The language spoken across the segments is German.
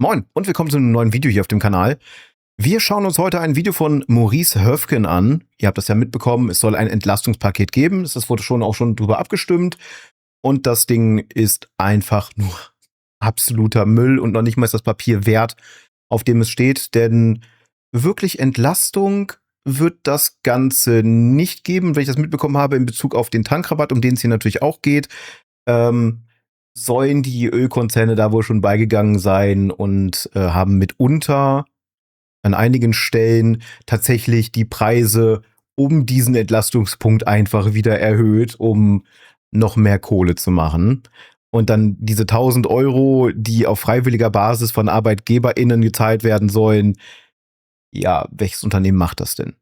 Moin und willkommen zu einem neuen Video hier auf dem Kanal. Wir schauen uns heute ein Video von Maurice Höfgen an. Ihr habt das ja mitbekommen, es soll ein Entlastungspaket geben. Das wurde auch schon drüber abgestimmt. Und das Ding ist einfach nur absoluter Müll und noch nicht mal ist das Papier wert, auf dem es steht. Denn wirklich Entlastung wird das Ganze nicht geben, wenn ich das mitbekommen habe, in Bezug auf den Tankrabatt, um den es hier natürlich auch geht. Sollen die Ölkonzerne da wohl schon beigegangen sein und haben mitunter an einigen Stellen tatsächlich die Preise um diesen Entlastungspunkt einfach wieder erhöht, um noch mehr Kohle zu machen. Und dann diese 1.000 Euro, die auf freiwilliger Basis von ArbeitgeberInnen gezahlt werden sollen. Ja, welches Unternehmen macht das denn?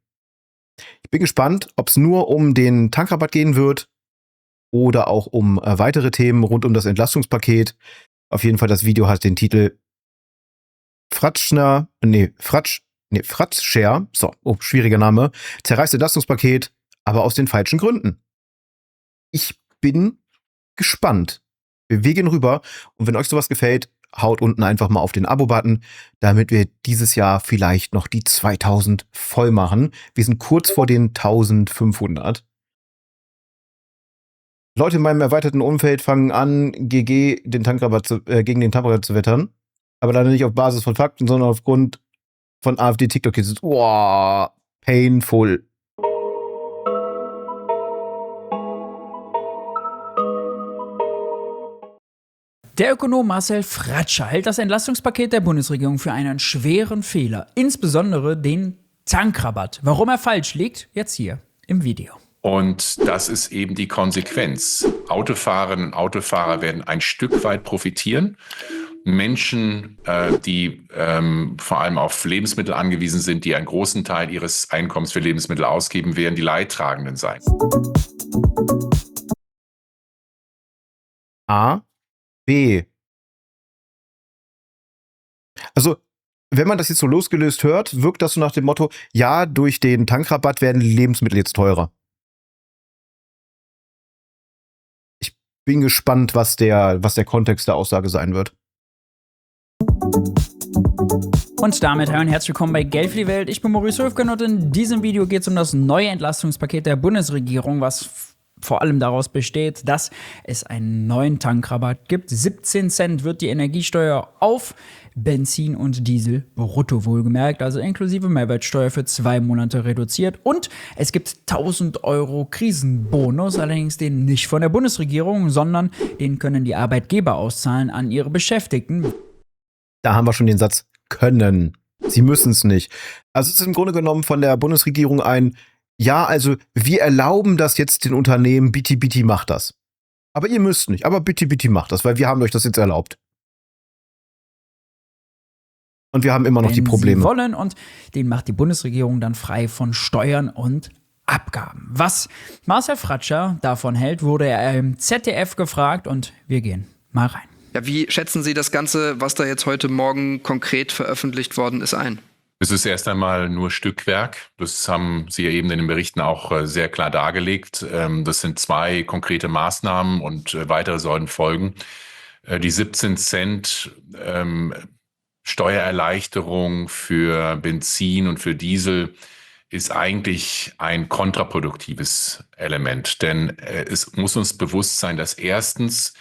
Ich bin gespannt, ob es nur um den Tankrabatt gehen wird oder auch um weitere Themen rund um das Entlastungspaket. Auf jeden Fall, das Video hat den Titel Fratzschner, Fratzscher, schwieriger Name, zerreißt Entlastungspaket, aber aus den falschen Gründen. Ich bin gespannt. Wir gehen rüber und wenn euch sowas gefällt, haut unten einfach mal auf den Abo-Button, damit wir dieses Jahr vielleicht noch die 2000 voll machen. Wir sind kurz vor den 1500. Leute in meinem erweiterten Umfeld fangen an, gegen den Tankrabatt zu wettern. Aber leider nicht auf Basis von Fakten, sondern aufgrund von AfD-TikTok-Kids. Wow, painful. Der Ökonom Marcel Fratscher hält das Entlastungspaket der Bundesregierung für einen schweren Fehler, insbesondere den Tankrabatt. Warum er falsch liegt, jetzt hier im Video. Und das ist eben die Konsequenz. Autofahrerinnen und Autofahrer werden ein Stück weit profitieren. Menschen, die vor allem auf Lebensmittel angewiesen sind, die einen großen Teil ihres Einkommens für Lebensmittel ausgeben, werden die Leidtragenden sein. A, B. Also, wenn man das jetzt so losgelöst hört, wirkt das so nach dem Motto, ja, durch den Tankrabatt werden die Lebensmittel jetzt teurer. Ich bin gespannt, was der Kontext der Aussage sein wird. Und damit hallo und herzlich willkommen bei Geld für die Welt. Ich bin Maurice Höfgen und in diesem Video geht es um das neue Entlastungspaket der Bundesregierung, was vor allem daraus besteht, dass es einen neuen Tankrabatt gibt. 17 Cent wird die Energiesteuer auf Benzin und Diesel brutto wohlgemerkt, also inklusive Mehrwertsteuer für 2 Monate reduziert. Und es gibt 1.000 Euro Krisenbonus, allerdings den nicht von der Bundesregierung, sondern den können die Arbeitgeber auszahlen an ihre Beschäftigten. Da haben wir schon den Satz können. Sie müssen es nicht. Also es ist im Grunde genommen von der Bundesregierung ein ja, also wir erlauben das jetzt den Unternehmen, bitte macht das. Aber ihr müsst nicht, aber bitte macht das, weil wir haben euch das jetzt erlaubt. Und wir haben immer noch die Probleme. Sie wollen und den macht die Bundesregierung dann frei von Steuern und Abgaben. Was Marcel Fratscher davon hält, wurde er im ZDF gefragt und wir gehen mal rein. Ja, wie schätzen Sie das Ganze, was da jetzt heute Morgen konkret veröffentlicht worden ist, ein? Es ist erst einmal nur Stückwerk. Das haben Sie ja eben in den Berichten auch sehr klar dargelegt. Das sind 2 konkrete Maßnahmen und weitere sollen folgen. Die 17 Cent Steuererleichterung für Benzin und für Diesel ist eigentlich ein kontraproduktives Element. Denn es muss uns bewusst sein, dass erstens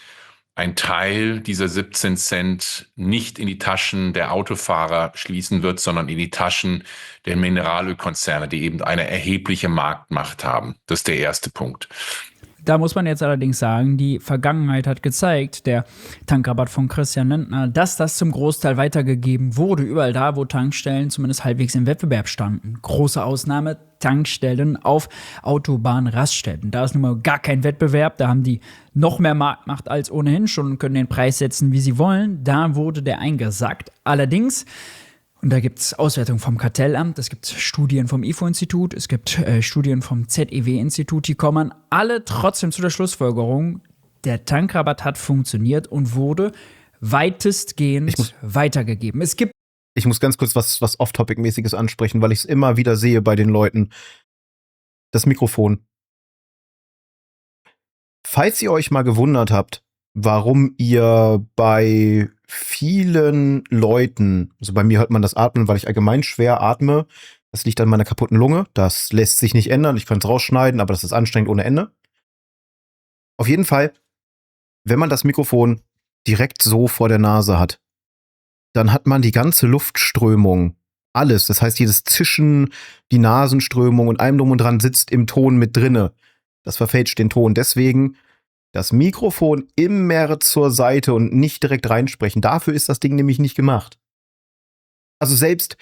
ein Teil dieser 17 Cent nicht in die Taschen der Autofahrer schließen wird, sondern in die Taschen der Mineralölkonzerne, die eben eine erhebliche Marktmacht haben. Das ist der erste Punkt. Da muss man jetzt allerdings sagen, die Vergangenheit hat gezeigt, der Tankrabatt von Christian Lindner, dass das zum Großteil weitergegeben wurde, überall da, wo Tankstellen zumindest halbwegs im Wettbewerb standen. Große Ausnahme, Tankstellen auf Autobahnraststätten. Da ist nun mal gar kein Wettbewerb, da haben die noch mehr Marktmacht als ohnehin schon und können den Preis setzen, wie sie wollen. Da wurde der eingesackt. Allerdings, und da gibt es Auswertungen vom Kartellamt, es gibt Studien vom IFO-Institut, es gibt Studien vom ZEW-Institut, die kommen alle trotzdem zu der Schlussfolgerung, der Tankrabatt hat funktioniert und wurde weitestgehend weitergegeben. Ich muss ganz kurz was Off-Topic-mäßiges ansprechen, weil ich es immer wieder sehe bei den Leuten. Das Mikrofon. Falls ihr euch mal gewundert habt, warum ihr bei vielen Leuten, also bei mir hört man das Atmen, weil ich allgemein schwer atme. Das liegt an meiner kaputten Lunge. Das lässt sich nicht ändern. Ich könnte es rausschneiden, aber das ist anstrengend ohne Ende. Auf jeden Fall, wenn man das Mikrofon direkt so vor der Nase hat, dann hat man die ganze Luftströmung, alles. Das heißt, jedes Zischen, die Nasenströmung und allem drum und dran sitzt im Ton mit drinne. Das verfälscht den Ton. Deswegen das Mikrofon immer zur Seite und nicht direkt reinsprechen. Dafür ist das Ding nämlich nicht gemacht. Also selbst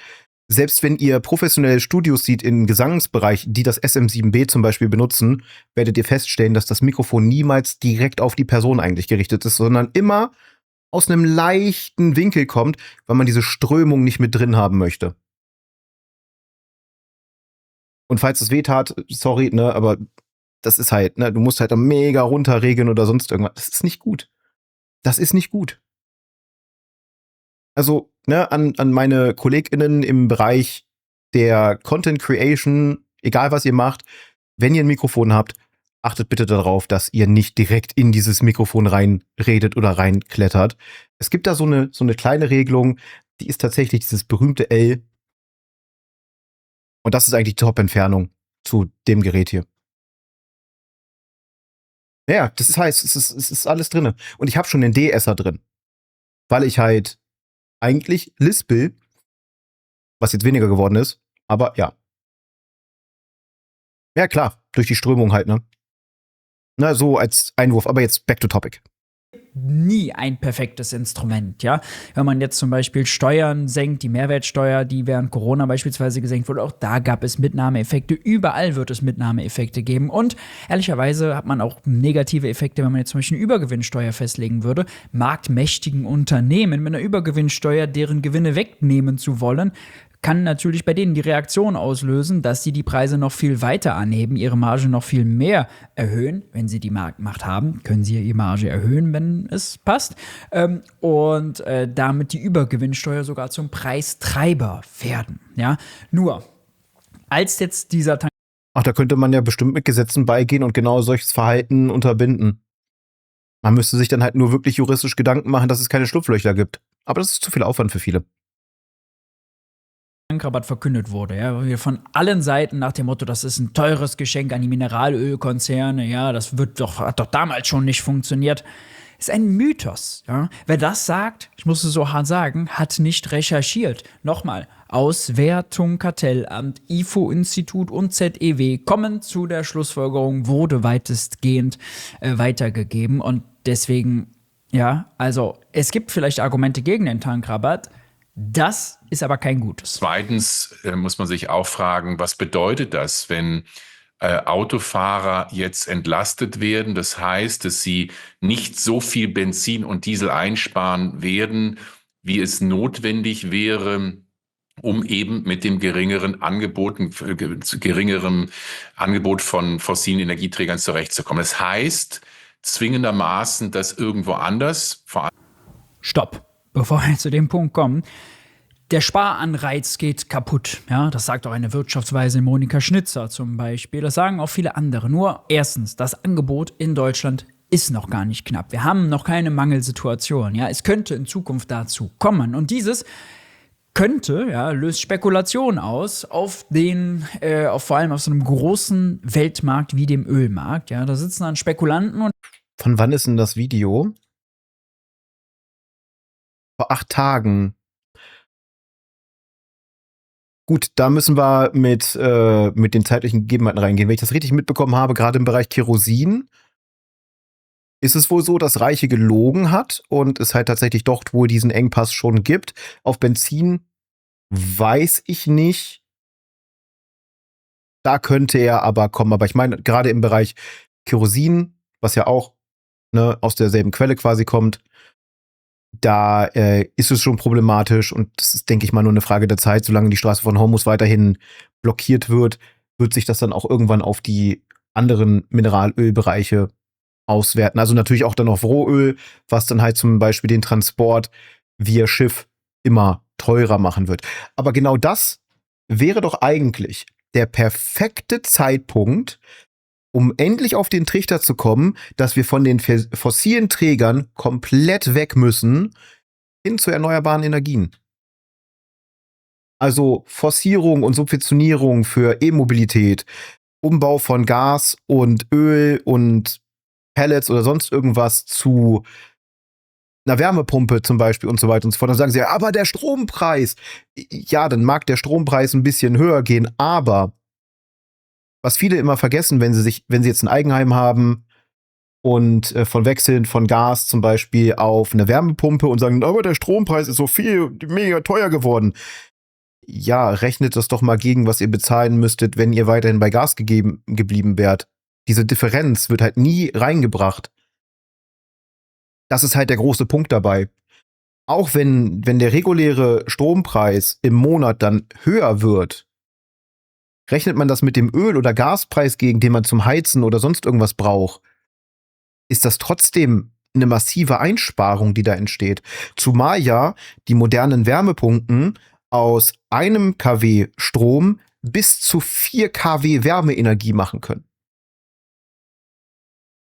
wenn ihr professionelle Studios seht im Gesangsbereich, die das SM7B zum Beispiel benutzen, werdet ihr feststellen, dass das Mikrofon niemals direkt auf die Person eigentlich gerichtet ist, sondern immer aus einem leichten Winkel kommt, weil man diese Strömung nicht mit drin haben möchte. Und falls es weh tat, sorry, ne, aber das ist halt, ne, du musst halt mega runterregeln oder sonst irgendwas. Das ist nicht gut. Das ist nicht gut. Also, ne, an meine KollegInnen im Bereich der Content Creation, egal was ihr macht, wenn ihr ein Mikrofon habt, achtet bitte darauf, dass ihr nicht direkt in dieses Mikrofon reinredet oder reinklettert. Es gibt da so eine kleine Regelung, die ist tatsächlich dieses berühmte L. Und das ist eigentlich die Top-Entfernung zu dem Gerät hier. Ja, das ist heiß, es ist alles drin. Und ich habe schon den De-Esser drin. Weil ich halt eigentlich lispel, was jetzt weniger geworden ist, aber ja. Ja, klar, durch die Strömung halt, ne? Na, so als Einwurf, aber jetzt back to topic. Nie ein perfektes Instrument, ja. Wenn man jetzt zum Beispiel Steuern senkt, die Mehrwertsteuer, die während Corona beispielsweise gesenkt wurde, auch da gab es Mitnahmeeffekte. Überall wird es Mitnahmeeffekte geben. Und ehrlicherweise hat man auch negative Effekte, wenn man jetzt zum Beispiel eine Übergewinnsteuer festlegen würde. Marktmächtigen Unternehmen mit einer Übergewinnsteuer deren Gewinne wegnehmen zu wollen, kann natürlich bei denen die Reaktion auslösen, dass sie die Preise noch viel weiter anheben, ihre Marge noch viel mehr erhöhen. Wenn sie die Marktmacht haben, können sie ihre Marge erhöhen, wenn es passt. Und damit die Übergewinnsteuer sogar zum Preistreiber werden. Ja? Nur, als jetzt dieser Ach, da könnte man ja bestimmt mit Gesetzen beigehen und genau solches Verhalten unterbinden. Man müsste sich dann halt nur wirklich juristisch Gedanken machen, dass es keine Schlupflöcher gibt. Aber das ist zu viel Aufwand für viele. Tankrabatt verkündet wurde, ja, von allen Seiten nach dem Motto, das ist ein teures Geschenk an die Mineralölkonzerne, ja, das hat doch damals schon nicht funktioniert. Ist ein Mythos, ja. Wer das sagt, ich muss es so hart sagen, hat nicht recherchiert. Nochmal, Auswertung, Kartellamt, IFO-Institut und ZEW kommen zu der Schlussfolgerung, wurde weitestgehend weitergegeben und deswegen, ja, also es gibt vielleicht Argumente gegen den Tankrabatt. Das ist aber kein gutes. Zweitens muss man sich auch fragen, was bedeutet das, wenn Autofahrer jetzt entlastet werden? Das heißt, dass sie nicht so viel Benzin und Diesel einsparen werden, wie es notwendig wäre, um eben mit dem geringeren Angebot von fossilen Energieträgern zurechtzukommen. Das heißt zwingendermaßen, dass irgendwo anders, vor allem Stopp, bevor wir zu dem Punkt kommen. Der Sparanreiz geht kaputt. Ja, das sagt auch eine Wirtschaftsweise Monika Schnitzer zum Beispiel. Das sagen auch viele andere. Nur erstens, das Angebot in Deutschland ist noch gar nicht knapp. Wir haben noch keine Mangelsituation. Ja, es könnte in Zukunft dazu kommen. Und dieses könnte, ja, löst Spekulation aus auf vor allem auf so einem großen Weltmarkt wie dem Ölmarkt. Ja, da sitzen dann Spekulanten und Von wann ist denn das Video? Vor 8 Tagen. Gut, da müssen wir mit den zeitlichen Gegebenheiten reingehen. Wenn ich das richtig mitbekommen habe, gerade im Bereich Kerosin, ist es wohl so, dass Reiche gelogen hat und es halt tatsächlich doch wohl diesen Engpass schon gibt. Auf Benzin weiß ich nicht. Da könnte er aber kommen. Aber ich meine, gerade im Bereich Kerosin, was ja auch aus derselben Quelle quasi kommt, da ist es schon problematisch und das ist, denke ich mal, nur eine Frage der Zeit. Solange die Straße von Hormuz weiterhin blockiert wird sich das dann auch irgendwann auf die anderen Mineralölbereiche auswerten. Also natürlich auch dann auf Rohöl, was dann halt zum Beispiel den Transport via Schiff immer teurer machen wird. Aber genau das wäre doch eigentlich der perfekte Zeitpunkt, um endlich auf den Trichter zu kommen, dass wir von den fossilen Trägern komplett weg müssen hin zu erneuerbaren Energien. Also Forcierung und Subventionierung für E-Mobilität, Umbau von Gas und Öl und Pellets oder sonst irgendwas zu einer Wärmepumpe zum Beispiel und so weiter und so fort. Dann sagen sie, aber der Strompreis. Ja, dann mag der Strompreis ein bisschen höher gehen, aber was viele immer vergessen, wenn sie jetzt ein Eigenheim haben und von wechseln von Gas zum Beispiel auf eine Wärmepumpe und sagen, aber der Strompreis ist so mega teuer geworden. Ja, rechnet das doch mal gegen, was ihr bezahlen müsstet, wenn ihr weiterhin bei Gas geblieben wärt. Diese Differenz wird halt nie reingebracht. Das ist halt der große Punkt dabei. Auch wenn der reguläre Strompreis im Monat dann höher wird, rechnet man das mit dem Öl- oder Gaspreis gegen, den man zum Heizen oder sonst irgendwas braucht, ist das trotzdem eine massive Einsparung, die da entsteht. Zumal ja die modernen Wärmepumpen aus 1 kW Strom bis zu 4 kW Wärmeenergie machen können.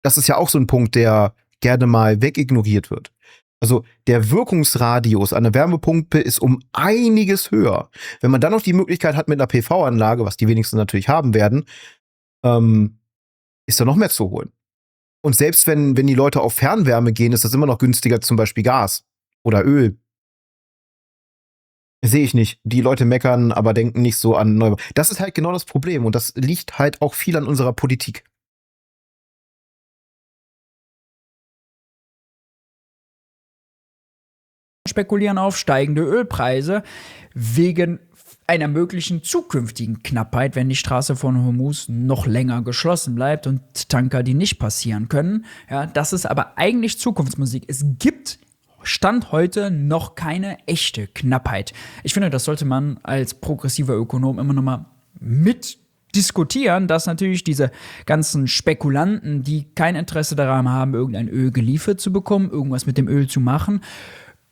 Das ist ja auch so ein Punkt, der gerne mal wegignoriert wird. Also der Wirkungsradius an der Wärmepumpe ist um einiges höher. Wenn man dann noch die Möglichkeit hat mit einer PV-Anlage, was die wenigsten natürlich haben werden, ist da noch mehr zu holen. Und selbst wenn die Leute auf Fernwärme gehen, ist das immer noch günstiger, zum Beispiel Gas oder Öl. Sehe ich nicht. Die Leute meckern, aber denken nicht so an Neubau. Das ist halt genau das Problem und das liegt halt auch viel an unserer Politik. Spekulieren auf steigende Ölpreise wegen einer möglichen zukünftigen Knappheit, wenn die Straße von Hormuz noch länger geschlossen bleibt und Tanker, die nicht passieren können. Ja, das ist aber eigentlich Zukunftsmusik. Es gibt Stand heute noch keine echte Knappheit. Ich finde, das sollte man als progressiver Ökonom immer noch mal mit diskutieren, dass natürlich diese ganzen Spekulanten, die kein Interesse daran haben, irgendein Öl geliefert zu bekommen, irgendwas mit dem Öl zu machen,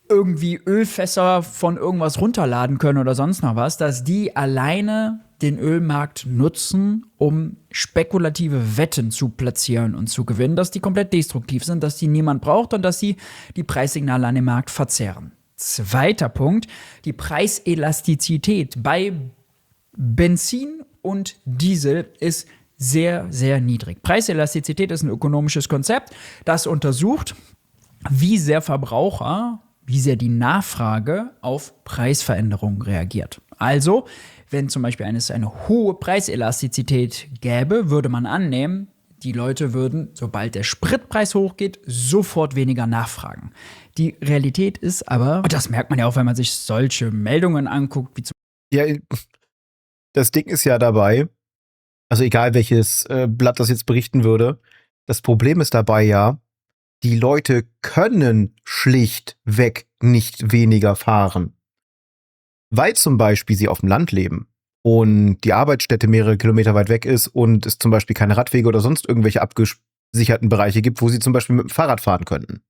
irgendwie Ölfässer von irgendwas runterladen können oder sonst noch was, dass die alleine den Ölmarkt nutzen, um spekulative Wetten zu platzieren und zu gewinnen, dass die komplett destruktiv sind, dass die niemand braucht und dass sie die Preissignale an dem Markt verzerren. Zweiter Punkt, die Preiselastizität bei Benzin und Diesel ist sehr, sehr niedrig. Preiselastizität ist ein ökonomisches Konzept, das untersucht, wie sehr die Nachfrage auf Preisveränderungen reagiert. Also, wenn zum Beispiel eine hohe Preiselastizität gäbe, würde man annehmen, die Leute würden, sobald der Spritpreis hochgeht, sofort weniger nachfragen. Die Realität ist aber, und das merkt man ja auch, wenn man sich solche Meldungen anguckt, wie zum Ja, das Ding ist ja dabei, also egal welches Blatt das jetzt berichten würde, das Problem ist dabei ja, die Leute können schlichtweg nicht weniger fahren. Weil zum Beispiel sie auf dem Land leben und die Arbeitsstätte mehrere Kilometer weit weg ist und es zum Beispiel keine Radwege oder sonst irgendwelche abgesicherten Bereiche gibt, wo sie zum Beispiel mit dem Fahrrad fahren könnten.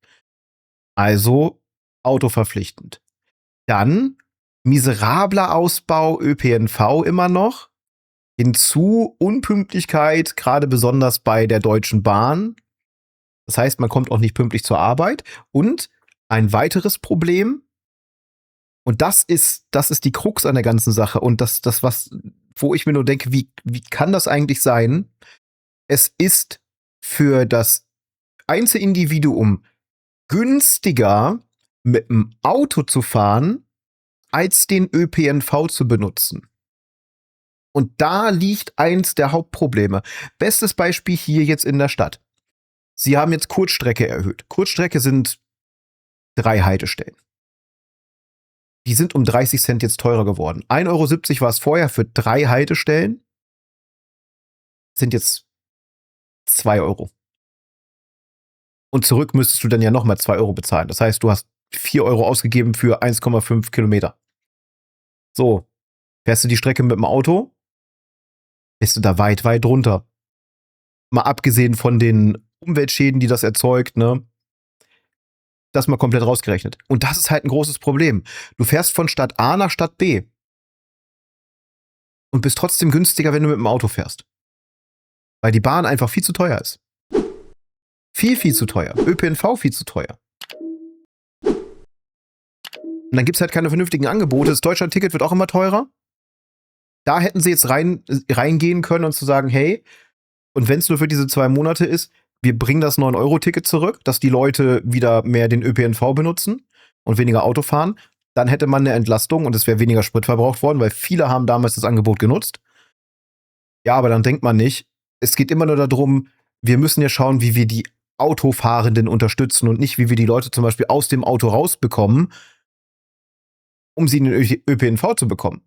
Also Auto verpflichtend. Dann miserabler Ausbau ÖPNV immer noch. Hinzu Unpünktlichkeit, gerade besonders bei der Deutschen Bahn. Das heißt, man kommt auch nicht pünktlich zur Arbeit. Und ein weiteres Problem, und das ist die Krux an der ganzen Sache und das wo ich mir nur denke, wie kann das eigentlich sein? Es ist für das Einzelindividuum günstiger, mit dem Auto zu fahren, als den ÖPNV zu benutzen. Und da liegt eins der Hauptprobleme. Bestes Beispiel hier jetzt in der Stadt. Sie haben jetzt Kurzstrecke erhöht. Kurzstrecke sind 3 Haltestellen. Die sind um 30 Cent jetzt teurer geworden. 1,70 € war es vorher für 3 Haltestellen. Sind jetzt 2 €. Und zurück müsstest du dann ja nochmal 2 € bezahlen. Das heißt, du hast 4 € ausgegeben für 1,5 Kilometer. So, fährst du die Strecke mit dem Auto, bist du da weit, weit drunter. Mal abgesehen von den Umweltschäden, die das erzeugt, ne? Das mal komplett rausgerechnet. Und das ist halt ein großes Problem. Du fährst von Stadt A nach Stadt B und bist trotzdem günstiger, wenn du mit dem Auto fährst. Weil die Bahn einfach viel zu teuer ist. Viel, viel zu teuer. ÖPNV viel zu teuer. Und dann gibt es halt keine vernünftigen Angebote. Das Deutschland-Ticket wird auch immer teurer. Da hätten sie jetzt reingehen können und zu sagen, hey, und wenn es nur für diese 2 Monate ist, wir bringen das 9-Euro-Ticket zurück, dass die Leute wieder mehr den ÖPNV benutzen und weniger Auto fahren. Dann hätte man eine Entlastung und es wäre weniger Sprit verbraucht worden, weil viele haben damals das Angebot genutzt. Ja, aber dann denkt man nicht, es geht immer nur darum, wir müssen ja schauen, wie wir die Autofahrenden unterstützen und nicht, wie wir die Leute zum Beispiel aus dem Auto rausbekommen, um sie in den ÖPNV zu bekommen.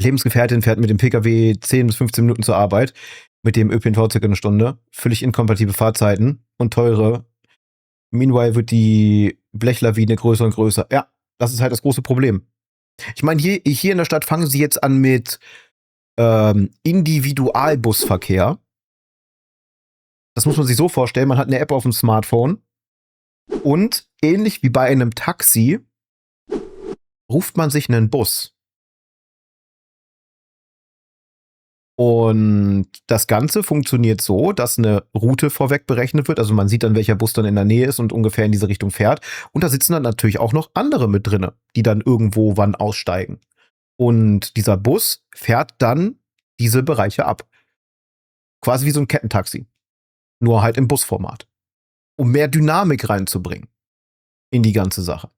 Lebensgefährtin fährt mit dem Pkw 10 bis 15 Minuten zur Arbeit, mit dem ÖPNV circa eine Stunde. Völlig inkompatible Fahrzeiten und teure. Meanwhile wird die Blechlawine größer und größer. Ja, das ist halt das große Problem. Ich meine, hier in der Stadt fangen sie jetzt an mit Individualbusverkehr. Das muss man sich so vorstellen, man hat eine App auf dem Smartphone und ähnlich wie bei einem Taxi ruft man sich einen Bus. Und das Ganze funktioniert so, dass eine Route vorweg berechnet wird. Also man sieht dann, welcher Bus dann in der Nähe ist und ungefähr in diese Richtung fährt. Und da sitzen dann natürlich auch noch andere mit drinne, die dann irgendwo wann aussteigen. Und dieser Bus fährt dann diese Bereiche ab. Quasi wie so ein Kettentaxi. Nur halt im Busformat. Um mehr Dynamik reinzubringen in die ganze Sache.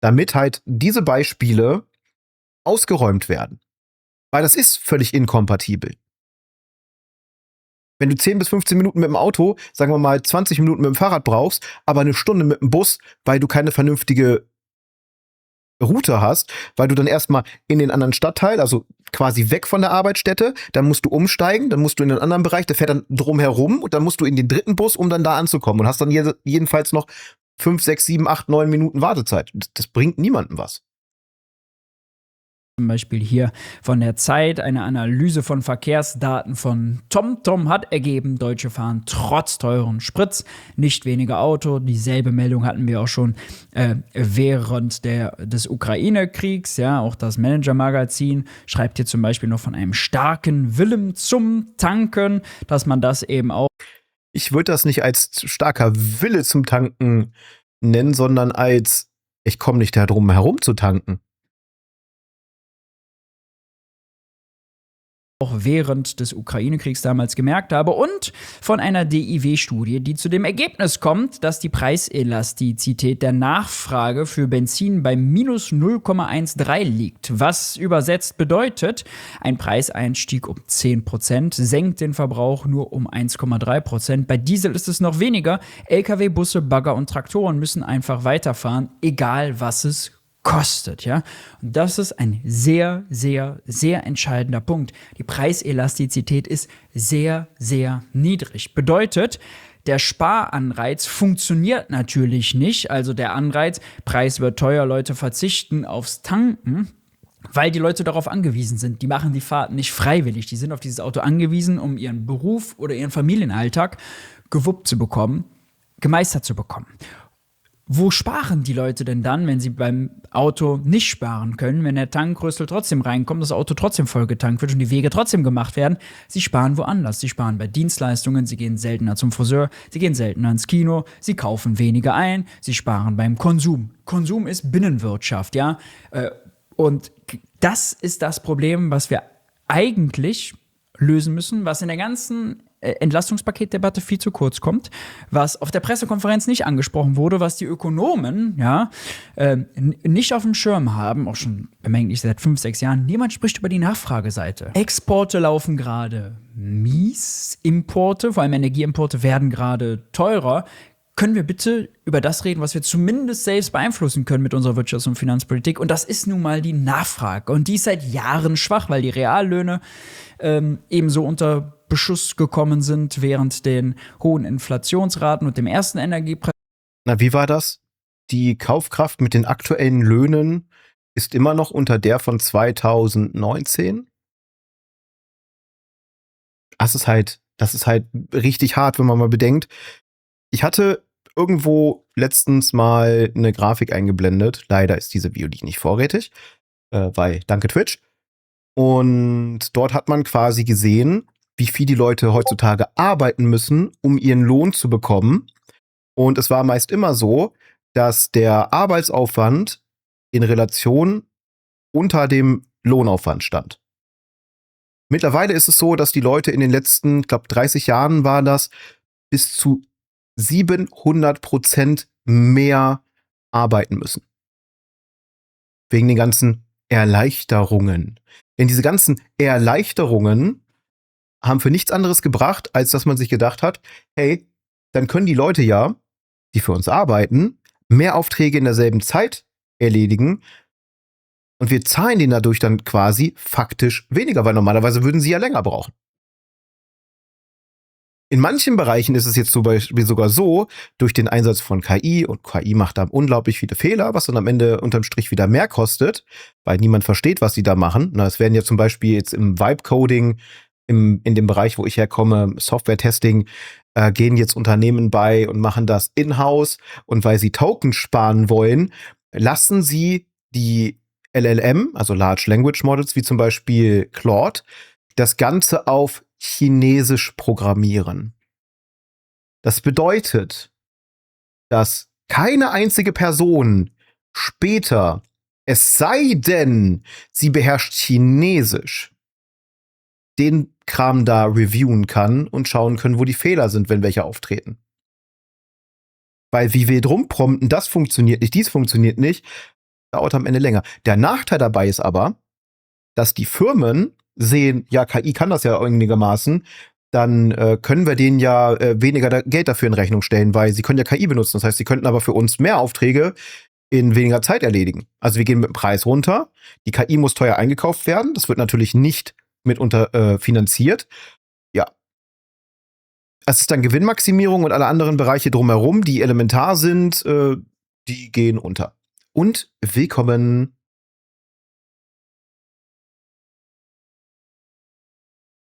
Damit halt diese Beispiele ausgeräumt werden. Weil das ist völlig inkompatibel. Wenn du 10 bis 15 Minuten mit dem Auto, sagen wir mal 20 Minuten mit dem Fahrrad brauchst, aber eine Stunde mit dem Bus, weil du keine vernünftige Route hast, weil du dann erstmal in den anderen Stadtteil, also quasi weg von der Arbeitsstätte, dann musst du umsteigen, dann musst du in den anderen Bereich, der fährt dann drumherum und dann musst du in den dritten Bus, um dann da anzukommen und hast dann jedenfalls noch 5, 6, 7, 8, 9 Minuten Wartezeit. Das bringt niemandem was. Zum Beispiel hier von der Zeit, eine Analyse von Verkehrsdaten von TomTom hat ergeben, Deutsche fahren trotz teuren Spritz nicht weniger Auto. Dieselbe Meldung hatten wir auch schon während des Ukraine-Kriegs. Ja, auch das Manager-Magazin schreibt hier zum Beispiel noch von einem starken Willen zum Tanken, dass man das eben auch. Ich würde das nicht als starker Wille zum Tanken nennen, sondern als ich komme nicht darum herum zu tanken. Auch während des Ukraine-Kriegs damals gemerkt habe und von einer DIW-Studie, die zu dem Ergebnis kommt, dass die Preiselastizität der Nachfrage für Benzin bei minus 0,13 liegt. Was übersetzt bedeutet, ein Preiseinstieg um 10% senkt den Verbrauch nur um 1,3%. Bei Diesel ist es noch weniger. Lkw, Busse, Bagger und Traktoren müssen einfach weiterfahren, egal was es kostet, ja. Und das ist ein sehr, sehr, sehr entscheidender Punkt. Die Preiselastizität ist sehr, sehr niedrig. Bedeutet, der Sparanreiz funktioniert natürlich nicht. Also der Anreiz, Preis wird teuer, Leute verzichten aufs Tanken, weil die Leute darauf angewiesen sind. Die machen die Fahrt nicht freiwillig. Die sind auf dieses Auto angewiesen, um ihren Beruf oder ihren Familienalltag gewuppt zu bekommen, gemeistert zu bekommen. Wo sparen die Leute denn dann, wenn sie beim Auto nicht sparen können, wenn der Tankrüssel trotzdem reinkommt, das Auto trotzdem vollgetankt wird und die Wege trotzdem gemacht werden? Sie sparen woanders. Sie sparen bei Dienstleistungen, sie gehen seltener zum Friseur, sie gehen seltener ins Kino, sie kaufen weniger ein, sie sparen beim Konsum. Konsum ist Binnenwirtschaft, ja. Und das ist das Problem, was wir eigentlich lösen müssen, was in der ganzen Entlastungspaketdebatte viel zu kurz kommt, was auf der Pressekonferenz nicht angesprochen wurde, was die Ökonomen nicht auf dem Schirm haben, auch schon eigentlich seit 5, 6 Jahren. Niemand spricht über die Nachfrageseite. Exporte laufen gerade mies, Importe, vor allem Energieimporte, werden gerade teurer. Können wir bitte über das reden, was wir zumindest selbst beeinflussen können mit unserer Wirtschafts- und Finanzpolitik? Und das ist nun mal die Nachfrage. Und die ist seit Jahren schwach, weil die Reallöhne ebenso unter Beschuss gekommen sind während den hohen Inflationsraten und dem ersten Energiepreis. Na, wie war das? Die Kaufkraft mit den aktuellen Löhnen ist immer noch unter der von 2019? Das ist halt richtig hart, wenn man mal bedenkt. Ich hatte irgendwo letztens mal eine Grafik eingeblendet. Leider ist diese VOD nicht vorrätig, weil danke Twitch. Und dort hat man quasi gesehen, wie viel die Leute heutzutage arbeiten müssen, um ihren Lohn zu bekommen. Und es war meist immer so, dass der Arbeitsaufwand in Relation unter dem Lohnaufwand stand. Mittlerweile ist es so, dass die Leute in den letzten, ich glaube 30 Jahren war das, bis zu 700% mehr arbeiten müssen. Wegen den ganzen Erleichterungen. Denn diese ganzen Erleichterungen haben für nichts anderes gebracht, als dass man sich gedacht hat, hey, dann können die Leute ja, die für uns arbeiten, mehr Aufträge in derselben Zeit erledigen und wir zahlen denen dadurch dann quasi faktisch weniger, weil normalerweise würden sie ja länger brauchen. In manchen Bereichen ist es jetzt zum Beispiel sogar so, durch den Einsatz von KI, und KI macht da unglaublich viele Fehler, was dann am Ende unterm Strich wieder mehr kostet, weil niemand versteht, was sie da machen. Na, es werden ja zum Beispiel jetzt im Vibe-Coding, in dem Bereich, wo ich herkomme, Software-Testing, gehen jetzt Unternehmen bei und machen das in-house. Und weil sie Token sparen wollen, lassen sie die LLM, also Large Language Models, wie zum Beispiel Claude, das Ganze auf Chinesisch programmieren. Das bedeutet, dass keine einzige Person später, es sei denn, sie beherrscht Chinesisch, den Kram da reviewen kann und schauen können, wo die Fehler sind, wenn welche auftreten. Weil wie wir drum prompten, das funktioniert nicht, dies funktioniert nicht, dauert am Ende länger. Der Nachteil dabei ist aber, dass die Firmen sehen, ja, KI kann das ja einigermaßen, dann können wir denen ja weniger Geld dafür in Rechnung stellen, weil sie können ja KI benutzen. Das heißt, sie könnten aber für uns mehr Aufträge in weniger Zeit erledigen. Also wir gehen mit dem Preis runter, die KI muss teuer eingekauft werden, das wird natürlich nicht mitunter finanziert. Ja. Es ist dann Gewinnmaximierung und alle anderen Bereiche drumherum, die elementar sind, die gehen unter. Und willkommen.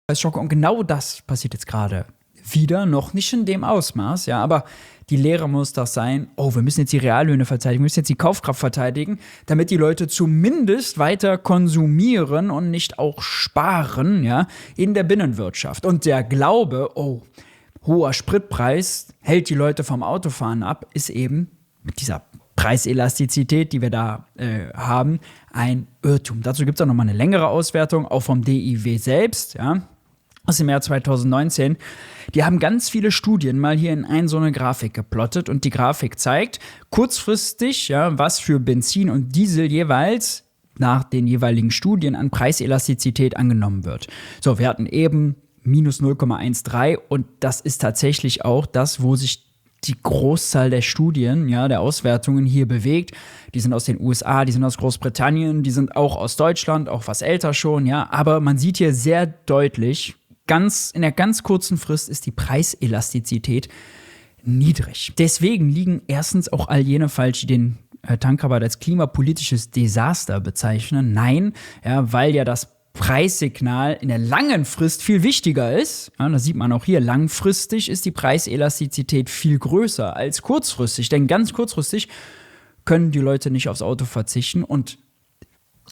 Und genau das passiert jetzt gerade wieder, noch nicht in dem Ausmaß, ja, aber die Lehre muss das sein, wir müssen jetzt die Reallöhne verteidigen, wir müssen jetzt die Kaufkraft verteidigen, damit die Leute zumindest weiter konsumieren und nicht auch sparen, ja, in der Binnenwirtschaft. Und der Glaube, hoher Spritpreis hält die Leute vom Autofahren ab, ist eben mit dieser Preiselastizität, die wir da haben, ein Irrtum. Dazu gibt es auch noch mal eine längere Auswertung, auch vom DIW selbst, ja, aus dem Jahr 2019. Die haben ganz viele Studien mal hier in so eine Grafik geplottet und die Grafik zeigt kurzfristig, ja, was für Benzin und Diesel jeweils nach den jeweiligen Studien an Preiselastizität angenommen wird. So, wir hatten eben minus 0,13 und das ist tatsächlich auch das, wo sich die Großzahl der Studien, ja, der Auswertungen hier bewegt. Die sind aus den USA, die sind aus Großbritannien, die sind auch aus Deutschland, auch was älter schon, ja. Aber man sieht hier sehr deutlich, in der ganz kurzen Frist ist die Preiselastizität niedrig. Deswegen liegen erstens auch all jene falsch, die den Tankrabatt als klimapolitisches Desaster bezeichnen. Nein, ja, weil ja das Preissignal in der langen Frist viel wichtiger ist. Ja, das sieht man auch hier. Langfristig ist die Preiselastizität viel größer als kurzfristig. Denn ganz kurzfristig können die Leute nicht aufs Auto verzichten und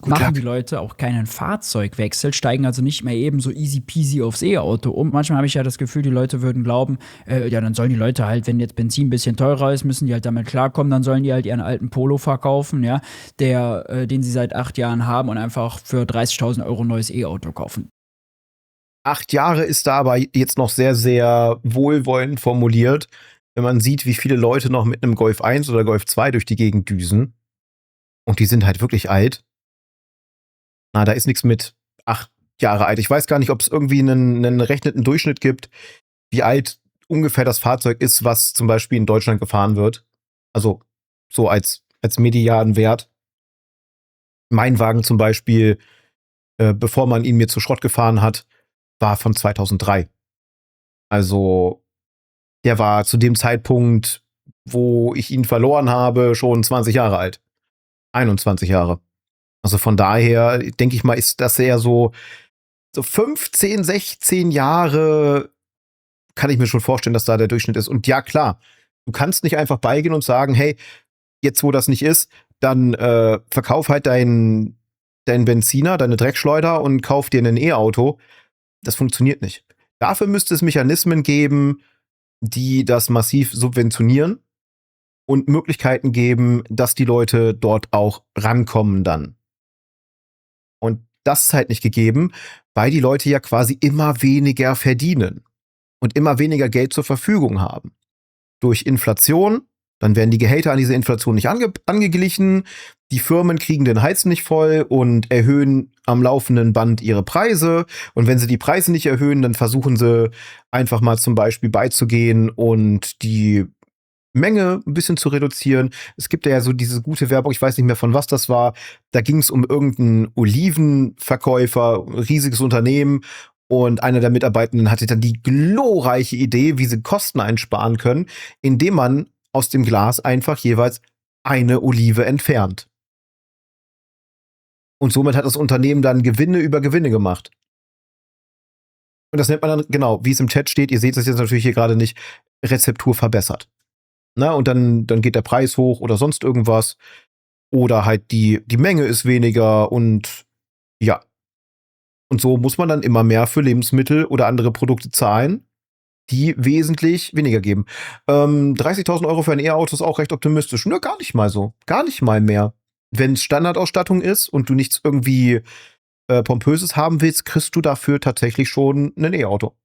machen die Leute auch keinen Fahrzeugwechsel, steigen also nicht mehr eben so easy peasy aufs E-Auto um. Manchmal habe ich ja das Gefühl, die Leute würden glauben, ja, dann sollen die Leute halt, wenn jetzt Benzin ein bisschen teurer ist, müssen die halt damit klarkommen, dann sollen die halt ihren alten Polo verkaufen, ja, den sie seit 8 Jahren haben und einfach für 30.000 Euro ein neues E-Auto kaufen. 8 Jahre ist da aber jetzt noch sehr, sehr wohlwollend formuliert, wenn man sieht, wie viele Leute noch mit einem Golf 1 oder Golf 2 durch die Gegend düsen. Und die sind halt wirklich alt. Na, da ist nichts mit 8 Jahre alt. Ich weiß gar nicht, ob es irgendwie einen errechneten Durchschnitt gibt, wie alt ungefähr das Fahrzeug ist, was zum Beispiel in Deutschland gefahren wird. Also so als medianen Wert. Mein Wagen zum Beispiel, bevor man ihn mir zu Schrott gefahren hat, war von 2003. Also der war zu dem Zeitpunkt, wo ich ihn verloren habe, schon 20 Jahre alt. 21 Jahre. Also von daher, denke ich mal, ist das eher so 15, 16 Jahre, kann ich mir schon vorstellen, dass da der Durchschnitt ist. Und ja, klar, du kannst nicht einfach beigehen und sagen, hey, jetzt wo das nicht ist, dann verkauf halt deinen Benziner, deine Dreckschleuder und kauf dir ein E-Auto. Das funktioniert nicht. Dafür müsste es Mechanismen geben, die das massiv subventionieren und Möglichkeiten geben, dass die Leute dort auch rankommen dann. Und das ist halt nicht gegeben, weil die Leute ja quasi immer weniger verdienen und immer weniger Geld zur Verfügung haben. Durch Inflation, dann werden die Gehälter an diese Inflation nicht angeglichen, die Firmen kriegen den Hals nicht voll und erhöhen am laufenden Band ihre Preise. Und wenn sie die Preise nicht erhöhen, dann versuchen sie einfach mal zum Beispiel beizugehen und die Menge ein bisschen zu reduzieren. Es gibt ja so diese gute Werbung, ich weiß nicht mehr von was das war, da ging es um irgendeinen Olivenverkäufer, riesiges Unternehmen, und einer der Mitarbeitenden hatte dann die glorreiche Idee, wie sie Kosten einsparen können, indem man aus dem Glas einfach jeweils eine Olive entfernt. Und somit hat das Unternehmen dann Gewinne über Gewinne gemacht. Und das nennt man dann, genau, wie es im Chat steht, ihr seht es jetzt natürlich hier gerade nicht, Rezeptur verbessert. Na, und dann geht der Preis hoch oder sonst irgendwas. Oder halt die Menge ist weniger und ja. Und so muss man dann immer mehr für Lebensmittel oder andere Produkte zahlen, die wesentlich weniger geben. 30.000 Euro für ein E-Auto ist auch recht optimistisch. Nö, gar nicht mal so. Gar nicht mal mehr. Wenn es Standardausstattung ist und du nichts irgendwie Pompöses haben willst, kriegst du dafür tatsächlich schon ein E-Auto.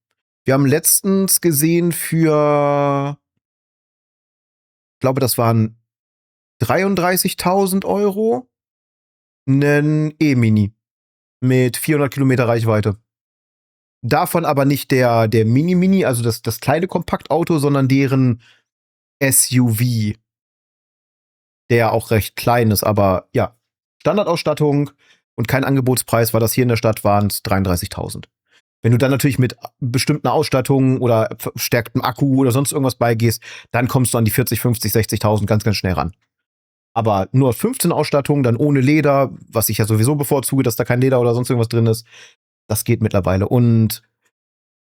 Wir haben letztens gesehen für, ich glaube, das waren 33.000 Euro, einen E-Mini mit 400 Kilometer Reichweite. Davon aber nicht der Mini-Mini, also das kleine Kompaktauto, sondern deren SUV, der auch recht klein ist, aber ja, Standardausstattung und kein Angebotspreis war das hier in der Stadt, waren es 33.000. Wenn du dann natürlich mit bestimmten Ausstattungen oder verstärktem Akku oder sonst irgendwas beigehst, dann kommst du an die 40, 50, 60.000 ganz, ganz schnell ran. Aber nur 15 Ausstattungen, dann ohne Leder, was ich ja sowieso bevorzuge, dass da kein Leder oder sonst irgendwas drin ist, das geht mittlerweile. Und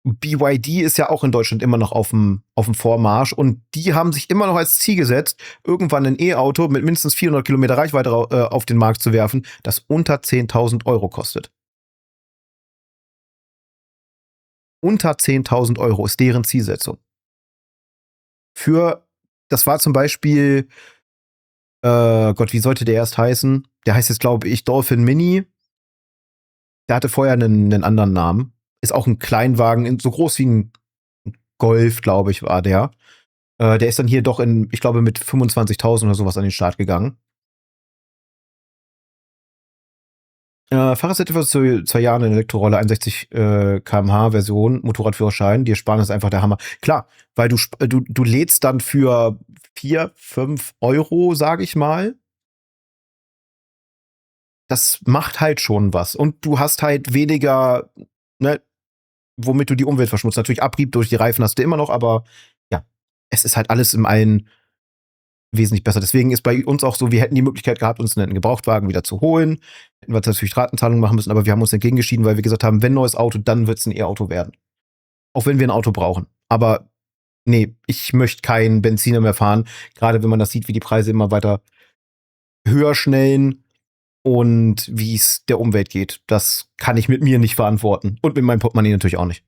BYD ist ja auch in Deutschland immer noch auf dem Vormarsch und die haben sich immer noch als Ziel gesetzt, irgendwann ein E-Auto mit mindestens 400 Kilometer Reichweite auf den Markt zu werfen, das unter 10.000 Euro kostet. Unter 10.000 Euro ist deren Zielsetzung. Das war zum Beispiel, Gott, wie sollte der erst heißen? Der heißt jetzt, glaube ich, Dolphin Mini. Der hatte vorher einen anderen Namen. Ist auch ein Kleinwagen, so groß wie ein Golf, glaube ich, war der. Der ist dann hier doch ich glaube, mit 25.000 oder sowas an den Start gegangen. Fahrradzertifikat für 2 Jahren in Elektroroller, 61 km/h Version, Motorradführerschein, dir sparen ist einfach der Hammer. Klar, weil du lädst dann für 4, 5 Euro, sage ich mal. Das macht halt schon was. Und du hast halt weniger, ne, womit du die Umwelt verschmutzt. Natürlich Abrieb durch die Reifen hast du immer noch, aber ja, es ist halt alles im Allen wesentlich besser. Deswegen ist bei uns auch so, wir hätten die Möglichkeit gehabt, uns einen Gebrauchtwagen wieder zu holen. Hätten wir natürlich Ratenzahlung machen müssen, aber wir haben uns entgegengeschieden, weil wir gesagt haben, wenn neues Auto, dann wird es ein E-Auto werden. Auch wenn wir ein Auto brauchen. Aber nee, ich möchte keinen Benziner mehr fahren. Gerade wenn man das sieht, wie die Preise immer weiter höher schnellen und wie es der Umwelt geht. Das kann ich mit mir nicht verantworten. Und mit meinem Portemonnaie natürlich auch nicht.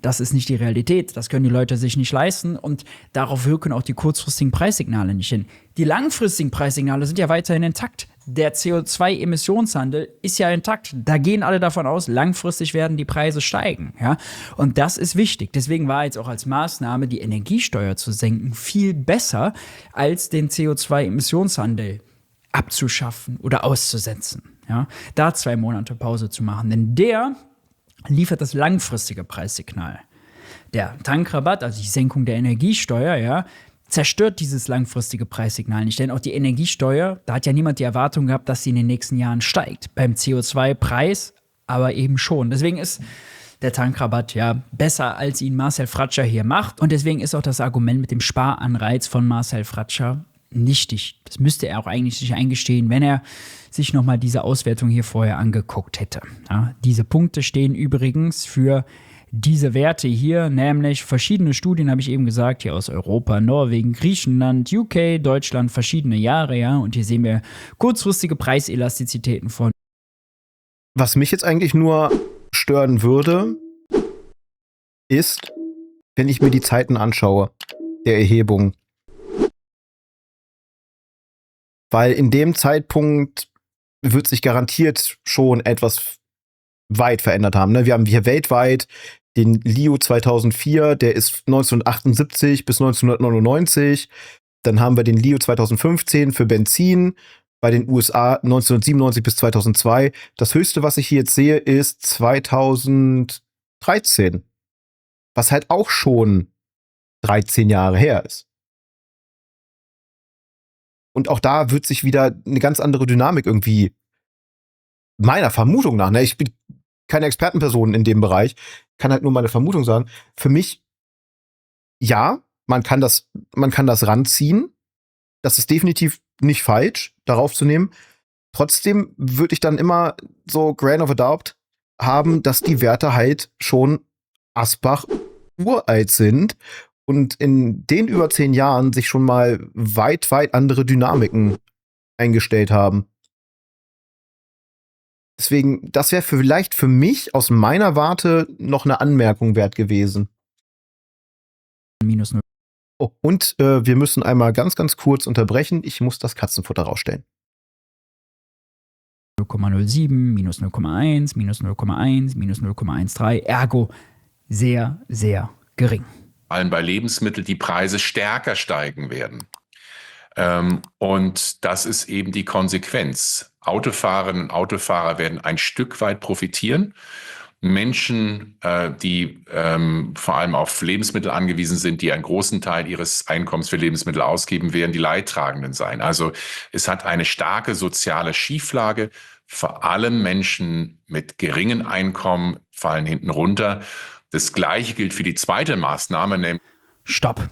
Das ist nicht die Realität, das können die Leute sich nicht leisten und darauf wirken auch die kurzfristigen Preissignale nicht hin. Die langfristigen Preissignale sind ja weiterhin intakt. Der CO2-Emissionshandel ist ja intakt. Da gehen alle davon aus, langfristig werden die Preise steigen. Ja? Und das ist wichtig. Deswegen war jetzt auch als Maßnahme, die Energiesteuer zu senken, viel besser, als den CO2-Emissionshandel abzuschaffen oder auszusetzen. Ja? Da 2 Monate Pause zu machen. Denn der liefert das langfristige Preissignal. Der Tankrabatt, also die Senkung der Energiesteuer, ja, zerstört dieses langfristige Preissignal nicht. Denn auch die Energiesteuer, da hat ja niemand die Erwartung gehabt, dass sie in den nächsten Jahren steigt. Beim CO2-Preis aber eben schon. Deswegen ist der Tankrabatt ja besser, als ihn Marcel Fratscher hier macht. Und deswegen ist auch das Argument mit dem Sparanreiz von Marcel Fratscher nichtig. Das müsste er auch eigentlich sich eingestehen, wenn er sich nochmal diese Auswertung hier vorher angeguckt hätte. Ja, diese Punkte stehen übrigens für diese Werte hier, nämlich verschiedene Studien, habe ich eben gesagt, hier aus Europa, Norwegen, Griechenland, UK, Deutschland, verschiedene Jahre, ja, und hier sehen wir kurzfristige Preiselastizitäten von. Was mich jetzt eigentlich nur stören würde, ist, wenn ich mir die Zeiten anschaue, der Erhebung. Weil in dem Zeitpunkt wird sich garantiert schon etwas weit verändert haben. Ne? Wir haben hier weltweit den Leo 2004, der ist 1978 bis 1999. Dann haben wir den Leo 2015 für Benzin, bei den USA 1997 bis 2002. Das höchste, was ich hier jetzt sehe, ist 2013. Was halt auch schon 13 Jahre her ist. Und auch da wird sich wieder eine ganz andere Dynamik irgendwie, meiner Vermutung nach, ne? Ich bin keine Expertenperson in dem Bereich, kann halt nur meine Vermutung sagen. Für mich, ja, man kann das ranziehen. Das ist definitiv nicht falsch, darauf zu nehmen. Trotzdem würde ich dann immer so Grain of a Doubt haben, dass die Werte halt schon Asbach uralt sind und in den über 10 Jahren sich schon mal weit, weit andere Dynamiken eingestellt haben. Deswegen, das wäre vielleicht für mich aus meiner Warte noch eine Anmerkung wert gewesen. Minus 0. Oh, und wir müssen einmal ganz, ganz kurz unterbrechen. Ich muss das Katzenfutter rausstellen. 0,07, minus 0,1, minus 0,1, minus 0,13, ergo sehr, sehr gering. Vor allem bei Lebensmitteln die Preise stärker steigen werden. Und das ist eben die Konsequenz. Autofahrerinnen und Autofahrer werden ein Stück weit profitieren. Menschen, die vor allem auf Lebensmittel angewiesen sind, die einen großen Teil ihres Einkommens für Lebensmittel ausgeben, werden die Leidtragenden sein. Also es hat eine starke soziale Schieflage. Vor allem Menschen mit geringen Einkommen fallen hinten runter. Das Gleiche gilt für die zweite Maßnahme, nämlich Stopp.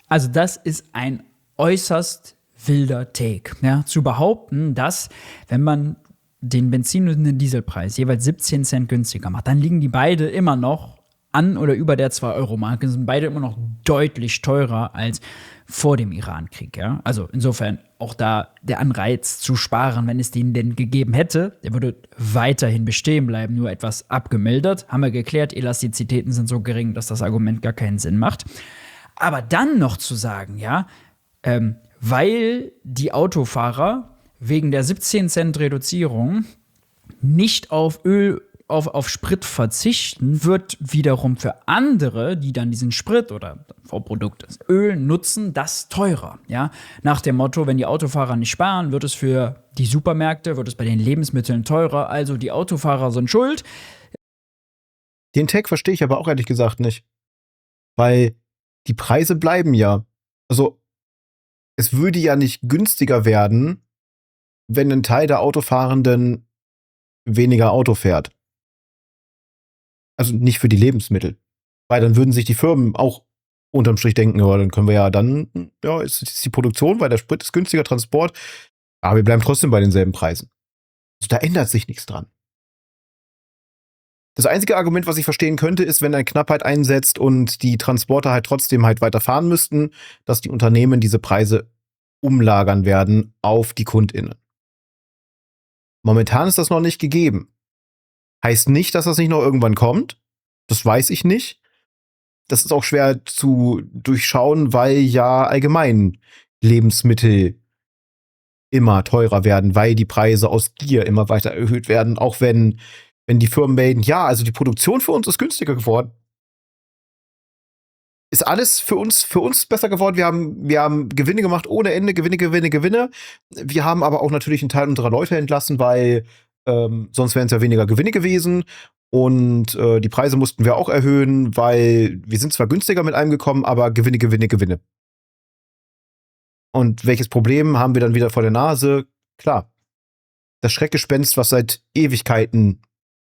Also das ist ein äußerst wilder Take. Ja? Zu behaupten, dass, wenn man den Benzin- und den Dieselpreis jeweils 17 Cent günstiger macht, dann liegen die beide immer noch an oder über der 2-Euro-Marke, sind beide immer noch deutlich teurer als vor dem Iran-Krieg. Ja? Also insofern auch da der Anreiz zu sparen, wenn es den denn gegeben hätte, der würde weiterhin bestehen bleiben, nur etwas abgemildert. Haben wir geklärt, Elastizitäten sind so gering, dass das Argument gar keinen Sinn macht. Aber dann noch zu sagen, ja, weil die Autofahrer wegen der 17 Cent Reduzierung nicht auf Öl, auf Sprit verzichten, wird wiederum für andere, die dann diesen Sprit oder Vorprodukt, das Öl nutzen, das teurer. Ja? Nach dem Motto, wenn die Autofahrer nicht sparen, wird es für die Supermärkte, wird es bei den Lebensmitteln teurer, also die Autofahrer sind schuld. Den Tag verstehe ich aber auch ehrlich gesagt nicht. Weil die Preise bleiben ja. Also, es würde ja nicht günstiger werden, wenn ein Teil der Autofahrenden weniger Auto fährt. Also nicht für die Lebensmittel. Weil dann würden sich die Firmen auch unterm Strich denken, ja, dann können wir ja, ist die Produktion, weil der Sprit ist günstiger, Transport, aber wir bleiben trotzdem bei denselben Preisen. Also da ändert sich nichts dran. Das einzige Argument, was ich verstehen könnte, ist, wenn eine Knappheit einsetzt und die Transporter halt trotzdem halt weiterfahren müssten, dass die Unternehmen diese Preise umlagern werden auf die KundInnen. Momentan ist das noch nicht gegeben. Heißt nicht, dass das nicht noch irgendwann kommt. Das weiß ich nicht. Das ist auch schwer zu durchschauen, weil ja allgemein Lebensmittel immer teurer werden, weil die Preise aus Gier immer weiter erhöht werden, auch wenn die Firmen melden, ja, also die Produktion für uns ist günstiger geworden. Ist alles für uns besser geworden. Wir haben Gewinne gemacht ohne Ende, Gewinne. Wir haben aber auch natürlich einen Teil unserer Leute entlassen, weil sonst wären es ja weniger Gewinne gewesen. Und die Preise mussten wir auch erhöhen, weil wir sind zwar günstiger mit einem gekommen, aber Gewinne. Und welches Problem haben wir dann wieder vor der Nase? Klar, das Schreckgespenst, was seit Ewigkeiten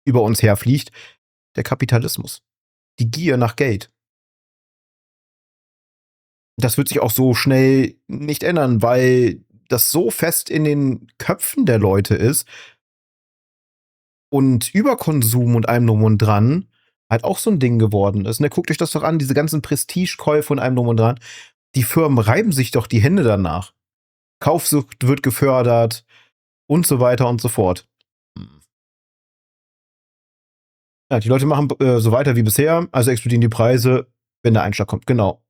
über uns herfliegt, der Kapitalismus. Die Gier nach Geld. Das wird sich auch so schnell nicht ändern, weil das so fest in den Köpfen der Leute ist und Überkonsum und allem drum und dran halt auch so ein Ding geworden ist. Ne? Guckt euch das doch an, diese ganzen Prestigekäufe und allem drum und dran. Die Firmen reiben sich doch die Hände danach. Kaufsucht wird gefördert und so weiter und so fort. Ja, die Leute machen so weiter wie bisher, also explodieren die Preise, wenn der Einschlag kommt. Genau.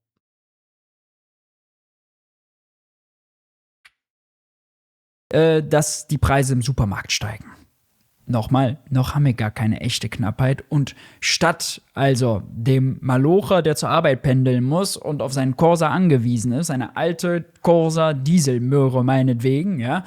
Dass die Preise im Supermarkt steigen. Nochmal, noch haben wir gar keine echte Knappheit. Und statt also dem Malocher, der zur Arbeit pendeln muss und auf seinen Corsa angewiesen ist, eine alte Corsa Dieselmöhre meinetwegen, ja,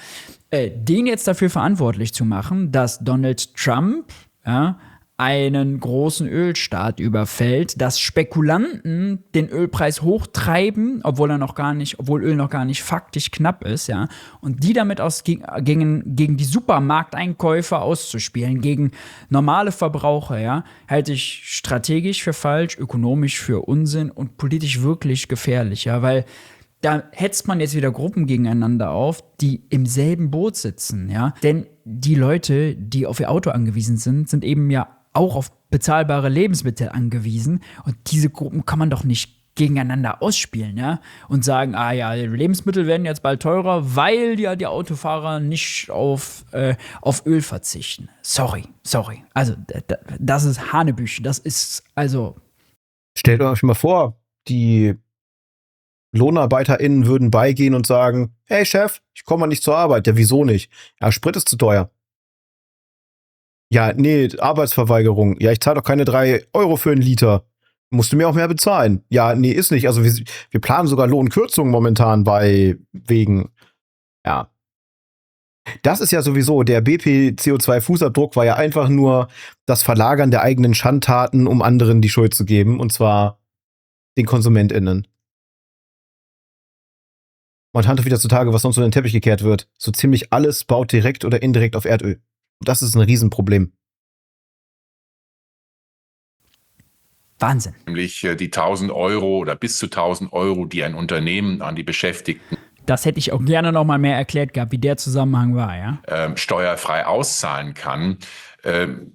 den jetzt dafür verantwortlich zu machen, dass Donald Trump, ja, einen großen Ölstaat überfällt, dass Spekulanten den Ölpreis hochtreiben, obwohl Öl noch gar nicht faktisch knapp ist, ja, und die damit gegen die Supermarkteinkäufer auszuspielen, gegen normale Verbraucher, ja, halte ich strategisch für falsch, ökonomisch für Unsinn und politisch wirklich gefährlich, ja, weil da hetzt man jetzt wieder Gruppen gegeneinander auf, die im selben Boot sitzen, ja, denn die Leute, die auf ihr Auto angewiesen sind, sind eben ja auch auf bezahlbare Lebensmittel angewiesen. Und diese Gruppen kann man doch nicht gegeneinander ausspielen, ja? Und sagen, ja, Lebensmittel werden jetzt bald teurer, weil ja die Autofahrer nicht auf Öl verzichten. Sorry. Also, das ist Hanebüchen. Das ist, also. Stellt euch mal vor, die LohnarbeiterInnen würden beigehen und sagen, hey Chef, ich komme mal nicht zur Arbeit. Ja, wieso nicht? Ja, Sprit ist zu teuer. Ja, nee, Arbeitsverweigerung. Ja, ich zahle doch keine 3 Euro für einen Liter. Musst du mir auch mehr bezahlen? Ja, nee, ist nicht. Also wir planen sogar Lohnkürzungen momentan wegen, ja. Das ist ja sowieso, der BP-CO2-Fußabdruck war ja einfach nur das Verlagern der eigenen Schandtaten, um anderen die Schuld zu geben, und zwar den KonsumentInnen. Man handelt wieder zutage, was sonst so in den Teppich gekehrt wird. So ziemlich alles baut direkt oder indirekt auf Erdöl. Das ist ein Riesenproblem. Wahnsinn. Nämlich die 1.000 Euro oder bis zu 1.000 Euro, die ein Unternehmen an die Beschäftigten Das hätte ich auch gerne noch mal mehr erklärt gehabt, wie der Zusammenhang war, ja. Steuerfrei auszahlen kann. Ein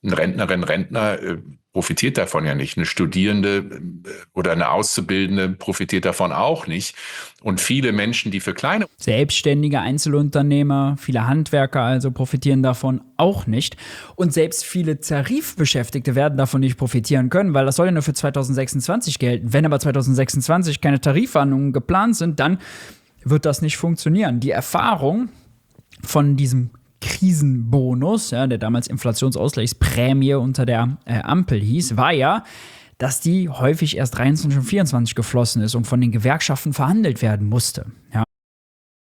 Rentner profitiert davon ja nicht. Eine Studierende oder eine Auszubildende profitiert davon auch nicht. Und viele Menschen, die für kleine Selbstständige Einzelunternehmer, viele Handwerker also profitieren davon auch nicht. Und selbst viele Tarifbeschäftigte werden davon nicht profitieren können, weil das soll ja nur für 2026 gelten. Wenn aber 2026 keine Tarifverhandlungen geplant sind, dann wird das nicht funktionieren. Die Erfahrung von diesem Krisenbonus, ja, der damals Inflationsausgleichsprämie unter der Ampel hieß, war ja, dass die häufig erst 23 und 24 geflossen ist und von den Gewerkschaften verhandelt werden musste. Ja.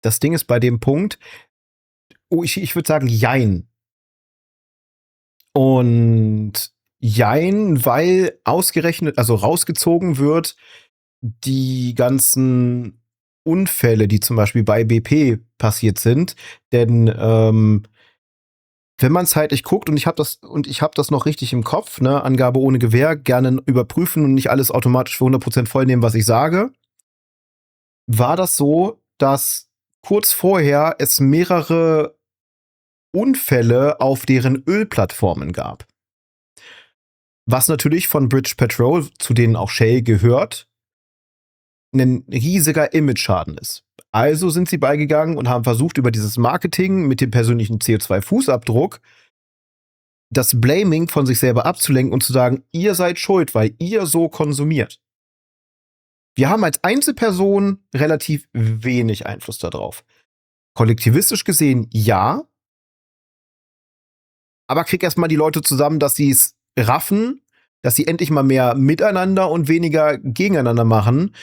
Das Ding ist bei dem Punkt, ich würde sagen, jein. Und jein, weil ausgerechnet, also rausgezogen wird, die ganzen Unfälle, die zum Beispiel bei BP passiert sind. Denn wenn man zeitlich guckt, und ich habe das noch richtig im Kopf, ne, Angabe ohne Gewähr, gerne überprüfen und nicht alles automatisch für 100% voll nehmen, was ich sage, war das so, dass kurz vorher es mehrere Unfälle auf deren Ölplattformen gab. Was natürlich von British Petrol, zu denen auch Shell gehört, ein riesiger Image-Schaden ist. Also sind sie beigegangen und haben versucht, über dieses Marketing mit dem persönlichen CO2-Fußabdruck das Blaming von sich selber abzulenken und zu sagen, ihr seid schuld, weil ihr so konsumiert. Wir haben als Einzelperson relativ wenig Einfluss darauf. Kollektivistisch gesehen ja, aber krieg erstmal die Leute zusammen, dass sie es raffen, dass sie endlich mal mehr miteinander und weniger gegeneinander machen.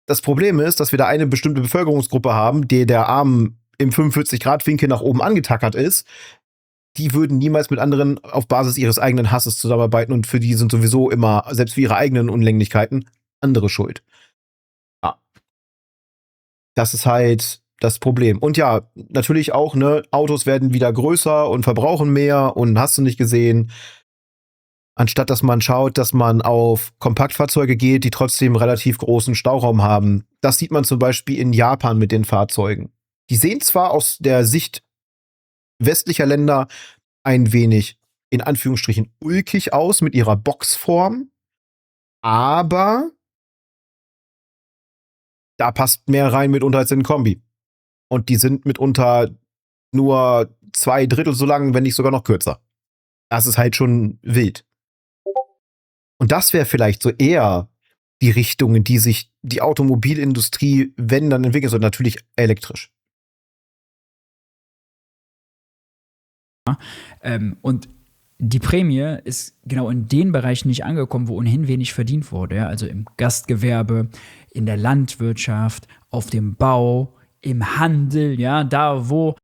Das Problem ist, dass wir da eine bestimmte Bevölkerungsgruppe haben, der Arm im 45-Grad-Winkel nach oben angetackert ist. Die würden niemals mit anderen auf Basis ihres eigenen Hasses zusammenarbeiten und für die sind sowieso immer, selbst für ihre eigenen Unlänglichkeiten, andere schuld. Ja. Das ist halt das Problem. Und ja, natürlich auch, ne, Autos werden wieder größer und verbrauchen mehr und hast du nicht gesehen. Anstatt dass man schaut, dass man auf Kompaktfahrzeuge geht, die trotzdem relativ großen Stauraum haben. Das sieht man zum Beispiel in Japan mit den Fahrzeugen. Die sehen zwar aus der Sicht westlicher Länder ein wenig, in Anführungsstrichen, ulkig aus mit ihrer Boxform, aber da passt mehr rein mitunter als in ein Kombi. Und die sind mitunter nur 2/3 so lang, wenn nicht sogar noch kürzer. Das ist halt schon wild. Und das wäre vielleicht so eher die Richtung, in die sich die Automobilindustrie, wenn dann entwickeln soll, natürlich elektrisch. Und die Prämie ist genau in den Bereichen nicht angekommen, wo ohnehin wenig verdient wurde. Ja? Also im Gastgewerbe, in der Landwirtschaft, auf dem Bau, im Handel, ja, da wo.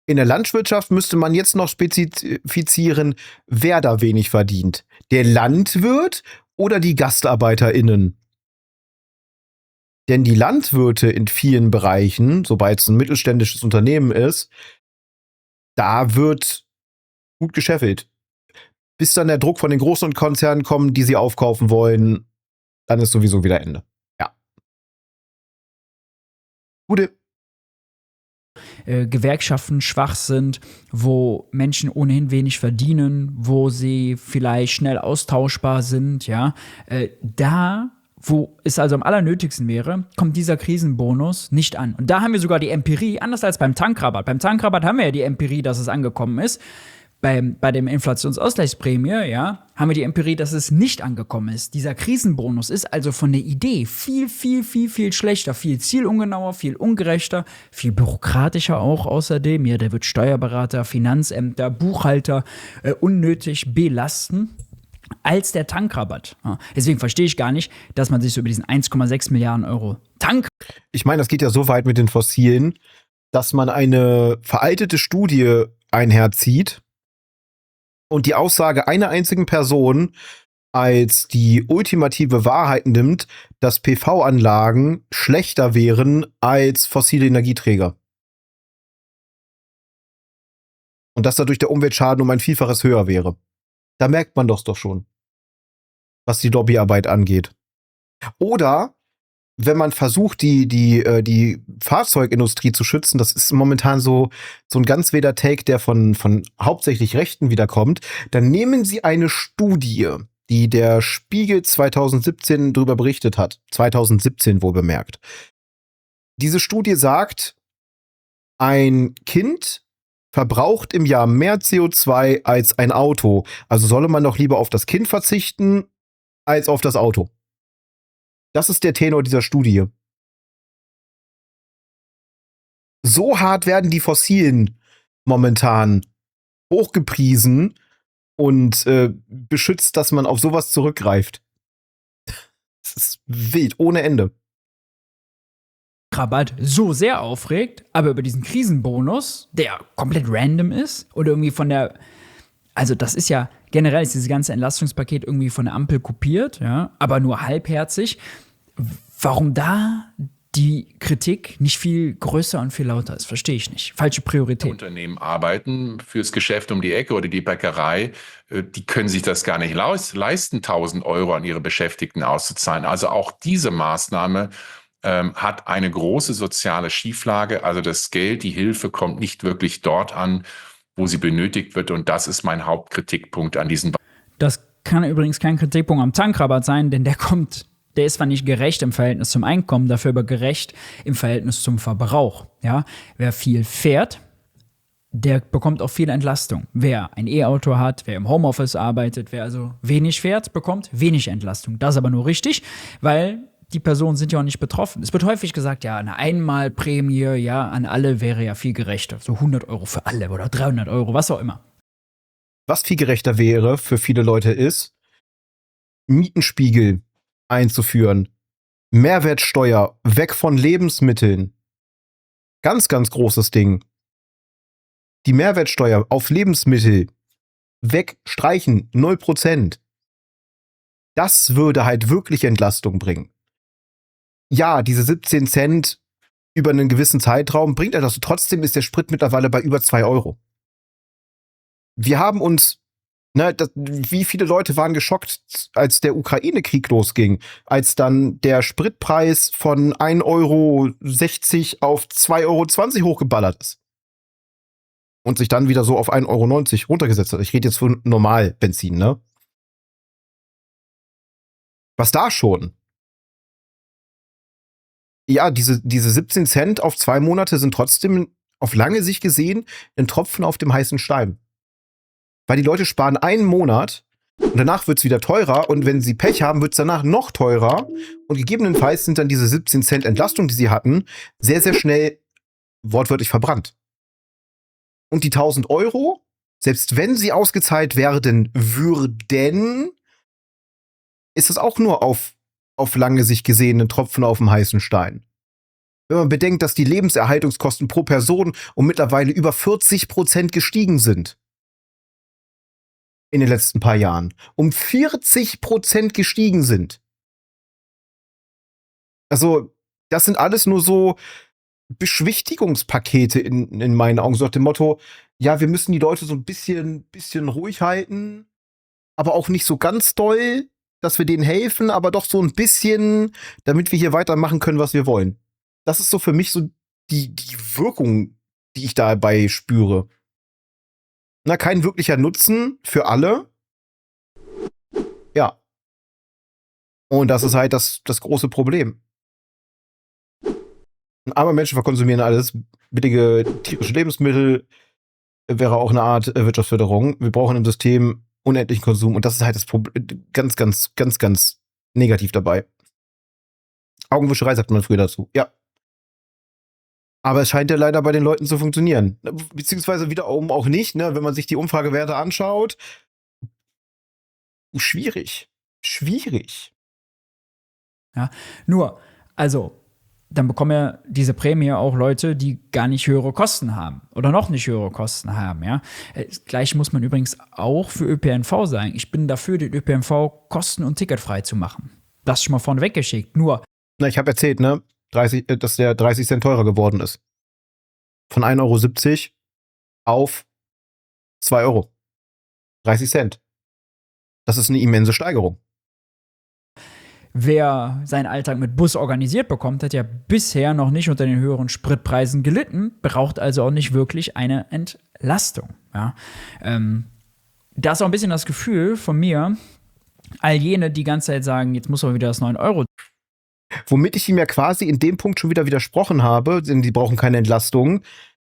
In der Landwirtschaft müsste man jetzt noch spezifizieren, wer da wenig verdient. Der Landwirt oder die GastarbeiterInnen? Denn die Landwirte in vielen Bereichen, sobald es ein mittelständisches Unternehmen ist, da wird gut gescheffelt. Bis dann der Druck von den großen Konzernen kommt, die sie aufkaufen wollen, dann ist sowieso wieder Ende. Ja. Gute. Gewerkschaften schwach sind, wo Menschen ohnehin wenig verdienen, wo sie vielleicht schnell austauschbar sind, ja, da, wo es also am allernötigsten wäre, kommt dieser Krisenbonus nicht an. Und da haben wir sogar die Empirie, anders als beim Tankrabatt. Beim Tankrabatt haben wir ja die Empirie, dass es angekommen ist. Bei dem Inflationsausgleichsprämie, ja, haben wir die Empirie, dass es nicht angekommen ist. Dieser Krisenbonus ist also von der Idee viel schlechter, viel zielungenauer, viel ungerechter, viel bürokratischer auch außerdem. Ja, der wird Steuerberater, Finanzämter, Buchhalter unnötig belasten als der Tankrabatt. Ja, deswegen verstehe ich gar nicht, dass man sich so über diesen 1,6 Milliarden Euro Ich meine, das geht ja so weit mit den Fossilen, dass man eine veraltete Studie einherzieht und die Aussage einer einzigen Person als die ultimative Wahrheit nimmt, dass PV-Anlagen schlechter wären als fossile Energieträger. Und dass dadurch der Umweltschaden um ein Vielfaches höher wäre. Da merkt man doch schon, was die Lobbyarbeit angeht. Oder wenn man versucht, die Fahrzeugindustrie zu schützen, das ist momentan so ein ganz wilder Take, der von hauptsächlich Rechten wiederkommt, dann nehmen sie eine Studie, die der Spiegel 2017 darüber berichtet hat. 2017 wohl bemerkt. Diese Studie sagt, ein Kind verbraucht im Jahr mehr CO2 als ein Auto. Also solle man doch lieber auf das Kind verzichten als auf das Auto. Das ist der Tenor dieser Studie. So hart werden die Fossilen momentan hochgepriesen und beschützt, dass man auf sowas zurückgreift. Das ist wild, ohne Ende. Rabatt so sehr aufregt, aber über diesen Krisenbonus, der komplett random ist oder irgendwie von der, also das ist ja generell ist dieses ganze Entlastungspaket irgendwie von der Ampel kopiert, ja, aber nur halbherzig. Warum da die Kritik nicht viel größer und viel lauter ist, verstehe ich nicht. Falsche Priorität. Unternehmen arbeiten fürs Geschäft um die Ecke oder die Bäckerei, die können sich das gar nicht leisten, 1.000 Euro an ihre Beschäftigten auszuzahlen. Also auch diese Maßnahme hat eine große soziale Schieflage. Also das Geld, die Hilfe kommt nicht wirklich dort an, wo sie benötigt wird. Und das ist mein Hauptkritikpunkt an diesem. Das kann übrigens kein Kritikpunkt am Tankrabatt sein, denn der ist zwar nicht gerecht im Verhältnis zum Einkommen, dafür aber gerecht im Verhältnis zum Verbrauch. Ja? Wer viel fährt, der bekommt auch viel Entlastung. Wer ein E-Auto hat, wer im Homeoffice arbeitet, wer also wenig fährt, bekommt wenig Entlastung. Das ist aber nur richtig, weil die Personen sind ja auch nicht betroffen. Es wird häufig gesagt, ja, eine Einmalprämie, ja, an alle wäre ja viel gerechter. So 100 Euro für alle oder 300 Euro, was auch immer. Was viel gerechter wäre für viele Leute ist, Mietenspiegel einzuführen. Mehrwertsteuer weg von Lebensmitteln. Ganz, ganz großes Ding. Die Mehrwertsteuer auf Lebensmittel wegstreichen, 0%. Das würde halt wirklich Entlastung bringen. Ja, diese 17 Cent über einen gewissen Zeitraum bringt etwas. Trotzdem ist der Sprit mittlerweile bei über 2 Euro. Wir haben uns, wie viele Leute waren geschockt, als der Ukraine-Krieg losging, als dann der Spritpreis von 1,60 Euro auf 2,20 Euro hochgeballert ist. Und sich dann wieder so auf 1,90 Euro runtergesetzt hat. Ich rede jetzt von Normalbenzin, ne? Was da schon? Ja, diese 17 Cent auf 2 Monate sind trotzdem auf lange Sicht gesehen ein Tropfen auf dem heißen Stein. Weil die Leute sparen einen Monat und danach wird es wieder teurer und wenn sie Pech haben, wird es danach noch teurer und gegebenenfalls sind dann diese 17 Cent Entlastung, die sie hatten, sehr, sehr schnell wortwörtlich verbrannt. Und die 1.000 Euro, selbst wenn sie ausgezahlt werden würden, ist es auch nur auf lange Sicht gesehen ein Tropfen auf dem heißen Stein. Wenn man bedenkt, dass die Lebenserhaltungskosten pro Person um mittlerweile über 40% gestiegen sind. In den letzten paar Jahren. Um 40% gestiegen sind. Also, das sind alles nur so Beschwichtigungspakete in meinen Augen. So nach dem Motto, ja, wir müssen die Leute so ein bisschen ruhig halten, aber auch nicht so ganz doll, dass wir denen helfen, aber doch so ein bisschen, damit wir hier weitermachen können, was wir wollen. Das ist so für mich so die Wirkung, die ich dabei spüre. Na, kein wirklicher Nutzen für alle. Ja. Und das ist halt das große Problem. Arme Menschen verkonsumieren alles. Billige tierische Lebensmittel wäre auch eine Art Wirtschaftsförderung. Wir brauchen im System unendlichen Konsum und das ist halt das Problem, ganz negativ dabei. Augenwischerei sagt man früher dazu. Ja. Aber es scheint ja leider bei den Leuten zu funktionieren. Beziehungsweise wiederum auch nicht, ne? Wenn man sich die Umfragewerte anschaut. Schwierig. Ja, nur, also, dann bekommen ja diese Prämie auch Leute, die gar nicht höhere Kosten haben oder noch nicht höhere Kosten haben, ja. Gleich muss man übrigens auch für ÖPNV sagen. Ich bin dafür, den ÖPNV kosten- und ticketfrei zu machen. Das schon mal vorneweg geschickt. Nur. Na, ich habe erzählt, ne? Dass der 30 Cent teurer geworden ist. Von 1,70 € auf 2 Euro. 30 Cent. Das ist eine immense Steigerung. Wer seinen Alltag mit Bus organisiert bekommt, hat ja bisher noch nicht unter den höheren Spritpreisen gelitten, braucht also auch nicht wirklich eine Entlastung. Ja? Da ist auch ein bisschen das Gefühl von mir, all jene, die ganze Zeit sagen, jetzt muss aber wieder das 9 Euro. Womit ich ihm ja quasi in dem Punkt schon wieder widersprochen habe, denn die brauchen keine Entlastung,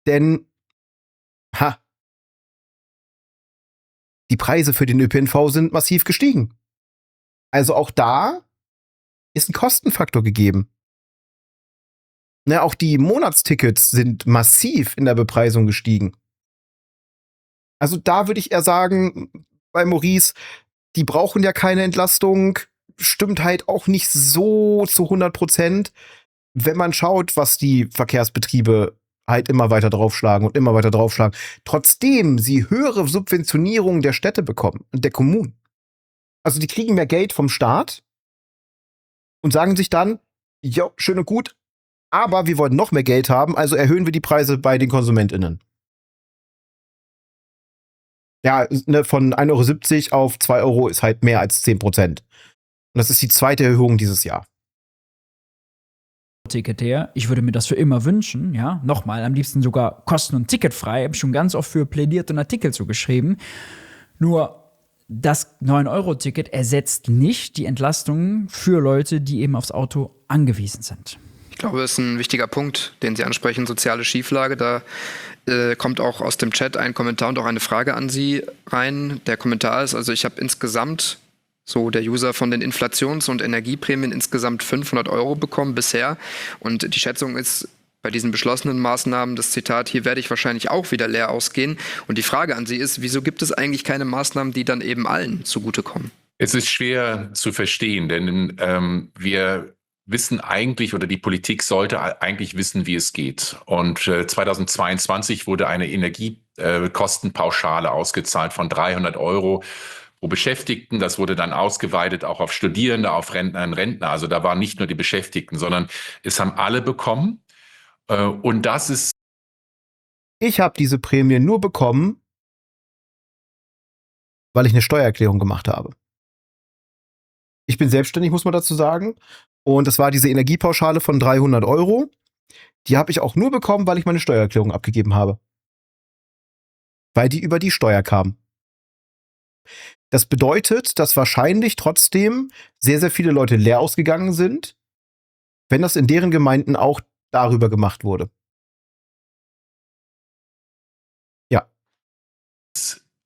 denn die Preise für den ÖPNV sind massiv gestiegen. Also auch da ist ein Kostenfaktor gegeben. Ne, auch die Monatstickets sind massiv in der Bepreisung gestiegen. Also da würde ich eher sagen, bei Maurice, die brauchen ja keine Entlastung, stimmt halt auch nicht so zu 100%, wenn man schaut, was die Verkehrsbetriebe halt immer weiter draufschlagen. Trotzdem sie höhere Subventionierungen der Städte bekommen und der Kommunen. Also die kriegen mehr Geld vom Staat und sagen sich dann, ja, schön und gut, aber wir wollen noch mehr Geld haben, also erhöhen wir die Preise bei den KonsumentInnen. Ja, ne, von 1,70 € auf 2 Euro ist halt mehr als 10%. Und das ist die zweite Erhöhung dieses Jahr. Ticket her. Ich würde mir das für immer wünschen, ja. Nochmal, am liebsten sogar kosten- und ticketfrei. Habe ich schon ganz oft für plädiert und Artikel zugeschrieben. Nur das 9-Euro-Ticket ersetzt nicht die Entlastung für Leute, die eben aufs Auto angewiesen sind. Ich glaube, das ist ein wichtiger Punkt, den Sie ansprechen, soziale Schieflage. Da kommt auch aus dem Chat ein Kommentar und auch eine Frage an Sie rein. Der Kommentar ist, also ich habe insgesamt, so der User, von den Inflations- und Energieprämien insgesamt 500 € bekommen bisher. Und die Schätzung ist bei diesen beschlossenen Maßnahmen, das Zitat, hier werde ich wahrscheinlich auch wieder leer ausgehen. Und die Frage an Sie ist, wieso gibt es eigentlich keine Maßnahmen, die dann eben allen zugutekommen? Es ist schwer zu verstehen, denn wir wissen eigentlich, oder die Politik sollte eigentlich wissen, wie es geht. Und 2022 wurde eine Energiekostenpauschale ausgezahlt von 300 € pro Beschäftigten. Das wurde dann ausgeweitet auch auf Studierende, auf Rentnerinnen und Rentner. Also da waren nicht nur die Beschäftigten, sondern es haben alle bekommen. Und das ist. Ich habe diese Prämie nur bekommen, weil ich eine Steuererklärung gemacht habe. Ich bin selbstständig, muss man dazu sagen. Und das war diese Energiepauschale von 300 €. Die habe ich auch nur bekommen, weil ich meine Steuererklärung abgegeben habe. Weil die über die Steuer kam. Das bedeutet, dass wahrscheinlich trotzdem sehr, sehr viele Leute leer ausgegangen sind, wenn das in deren Gemeinden auch darüber gemacht wurde. Ja.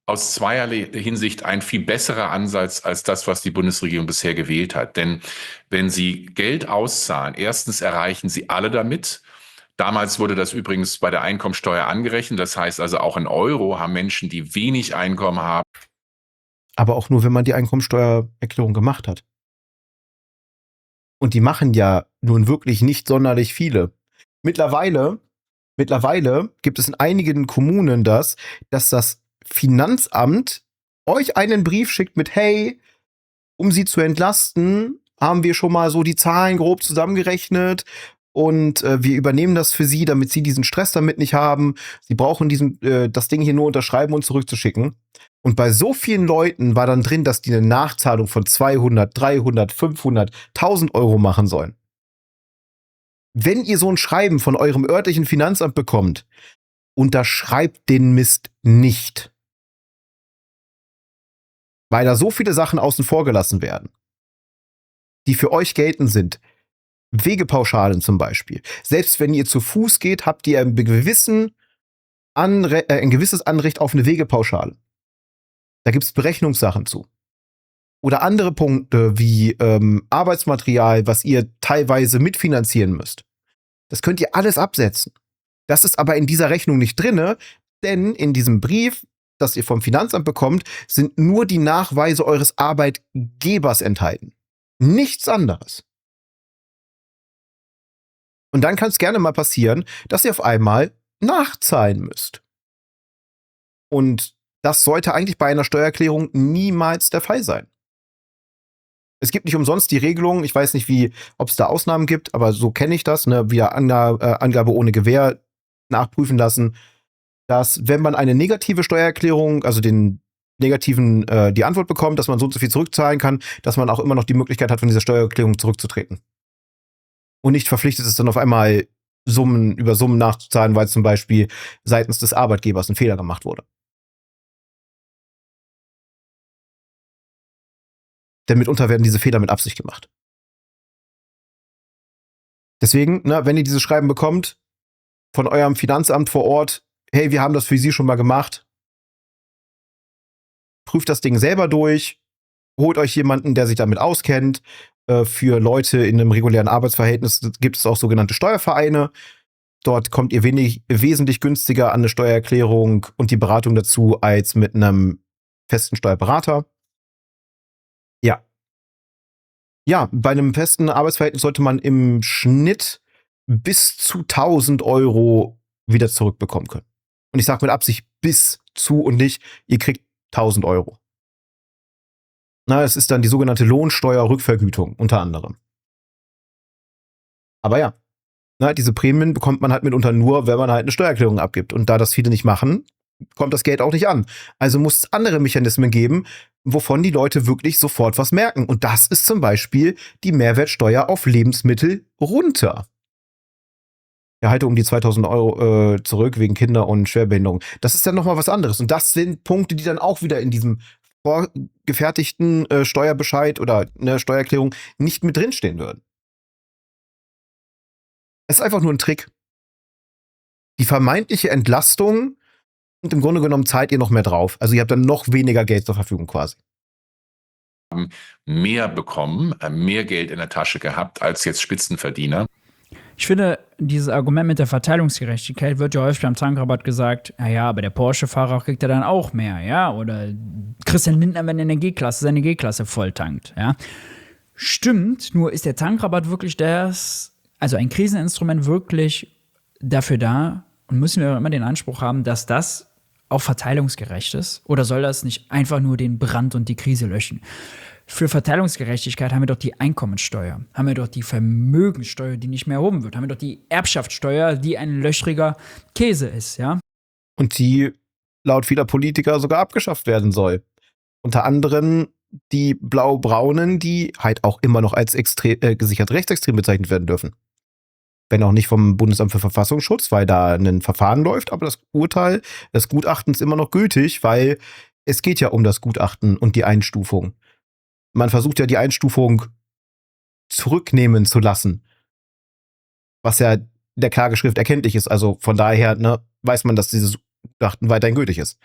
aus zweierlei Hinsicht ein viel besserer Ansatz als das, was die Bundesregierung bisher gewählt hat. Denn wenn Sie Geld auszahlen, erstens erreichen Sie alle damit. Damals wurde das übrigens bei der Einkommensteuer angerechnet. Das heißt also auch in Euro haben Menschen, die wenig Einkommen haben. Aber auch nur, wenn man die Einkommensteuererklärung gemacht hat. Und die machen ja nun wirklich nicht sonderlich viele. Mittlerweile gibt es in einigen Kommunen dass das Finanzamt euch einen Brief schickt mit, hey, um sie zu entlasten, haben wir schon mal so die Zahlen grob zusammengerechnet und wir übernehmen das für sie, damit sie diesen Stress damit nicht haben. Sie brauchen das Ding hier nur unterschreiben und zurückzuschicken. Und bei so vielen Leuten war dann drin, dass die eine Nachzahlung von 200, 300, 500, 1000 Euro machen sollen. Wenn ihr so ein Schreiben von eurem örtlichen Finanzamt bekommt, unterschreibt den Mist nicht. Weil da so viele Sachen außen vor gelassen werden, die für euch geltend sind. Wegepauschalen zum Beispiel. Selbst wenn ihr zu Fuß geht, habt ihr ein gewisses Anrecht auf eine Wegepauschale. Da gibt es Berechnungssachen zu. Oder andere Punkte wie Arbeitsmaterial, was ihr teilweise mitfinanzieren müsst. Das könnt ihr alles absetzen. Das ist aber in dieser Rechnung nicht drinne, denn in diesem Brief, das ihr vom Finanzamt bekommt, sind nur die Nachweise eures Arbeitgebers enthalten. Nichts anderes. Und dann kann es gerne mal passieren, dass ihr auf einmal nachzahlen müsst. Und das sollte eigentlich bei einer Steuererklärung niemals der Fall sein. Es gibt nicht umsonst die Regelung, ich weiß nicht, ob es da Ausnahmen gibt, aber so kenne ich das, ne, via Angabe ohne Gewähr nachprüfen lassen, dass wenn man eine negative Steuererklärung, also die Antwort bekommt, dass man so und so viel zurückzahlen kann, dass man auch immer noch die Möglichkeit hat, von dieser Steuererklärung zurückzutreten. Und nicht verpflichtet ist, dann auf einmal Summen nachzuzahlen, weil zum Beispiel seitens des Arbeitgebers ein Fehler gemacht wurde. Denn mitunter werden diese Fehler mit Absicht gemacht. Deswegen, wenn ihr dieses Schreiben bekommt von eurem Finanzamt vor Ort, hey, wir haben das für Sie schon mal gemacht, prüft das Ding selber durch, holt euch jemanden, der sich damit auskennt. Für Leute in einem regulären Arbeitsverhältnis gibt es auch sogenannte Steuervereine. Dort kommt ihr wesentlich günstiger an eine Steuererklärung und die Beratung dazu als mit einem festen Steuerberater. Ja, bei einem festen Arbeitsverhältnis sollte man im Schnitt bis zu 1000 Euro wieder zurückbekommen können. Und ich sage mit Absicht bis zu und nicht, ihr kriegt 1000 Euro. Es ist dann die sogenannte Lohnsteuerrückvergütung unter anderem. Aber ja, diese Prämien bekommt man halt mitunter nur, wenn man halt eine Steuererklärung abgibt. Und da das viele nicht machen, kommt das Geld auch nicht an. Also muss es andere Mechanismen geben, wovon die Leute wirklich sofort was merken. Und das ist zum Beispiel die Mehrwertsteuer auf Lebensmittel runter. Erhalte um die 2000 Euro zurück wegen Kinder- und Schwerbehinderung. Das ist dann nochmal was anderes. Und das sind Punkte, die dann auch wieder in diesem vorgefertigten Steuerbescheid oder eine Steuererklärung nicht mit drinstehen würden. Es ist einfach nur ein Trick. Die vermeintliche Entlastung und im Grunde genommen zahlt ihr noch mehr drauf. Also ihr habt dann noch weniger Geld zur Verfügung quasi. Mehr bekommen, mehr Geld in der Tasche gehabt als jetzt Spitzenverdiener. Ich finde, dieses Argument mit der Verteilungsgerechtigkeit wird ja häufig beim Tankrabatt gesagt, naja, aber der Porsche-Fahrer kriegt ja dann auch mehr, ja, oder Christian Lindner, wenn er seine G-Klasse volltankt, ja. Stimmt, nur ist der Tankrabatt wirklich also ein Kriseninstrument wirklich dafür da und müssen wir immer den Anspruch haben, dass das auch verteilungsgerecht ist? Oder soll das nicht einfach nur den Brand und die Krise löschen? Für Verteilungsgerechtigkeit haben wir doch die Einkommensteuer, haben wir doch die Vermögenssteuer, die nicht mehr erhoben wird, haben wir doch die Erbschaftssteuer, die ein löchriger Käse ist, ja? Und die laut vieler Politiker sogar abgeschafft werden soll. Unter anderem die blau-braunen, die halt auch immer noch als gesichert rechtsextrem bezeichnet werden dürfen. Wenn auch nicht vom Bundesamt für Verfassungsschutz, weil da ein Verfahren läuft, aber das Urteil des Gutachtens immer noch gültig, weil es geht ja um das Gutachten und die Einstufung. Man versucht ja die Einstufung zurücknehmen zu lassen, was ja der Klageschrift erkenntlich ist. Also von daher weiß man, dass dieses Gutachten weiterhin gültig ist.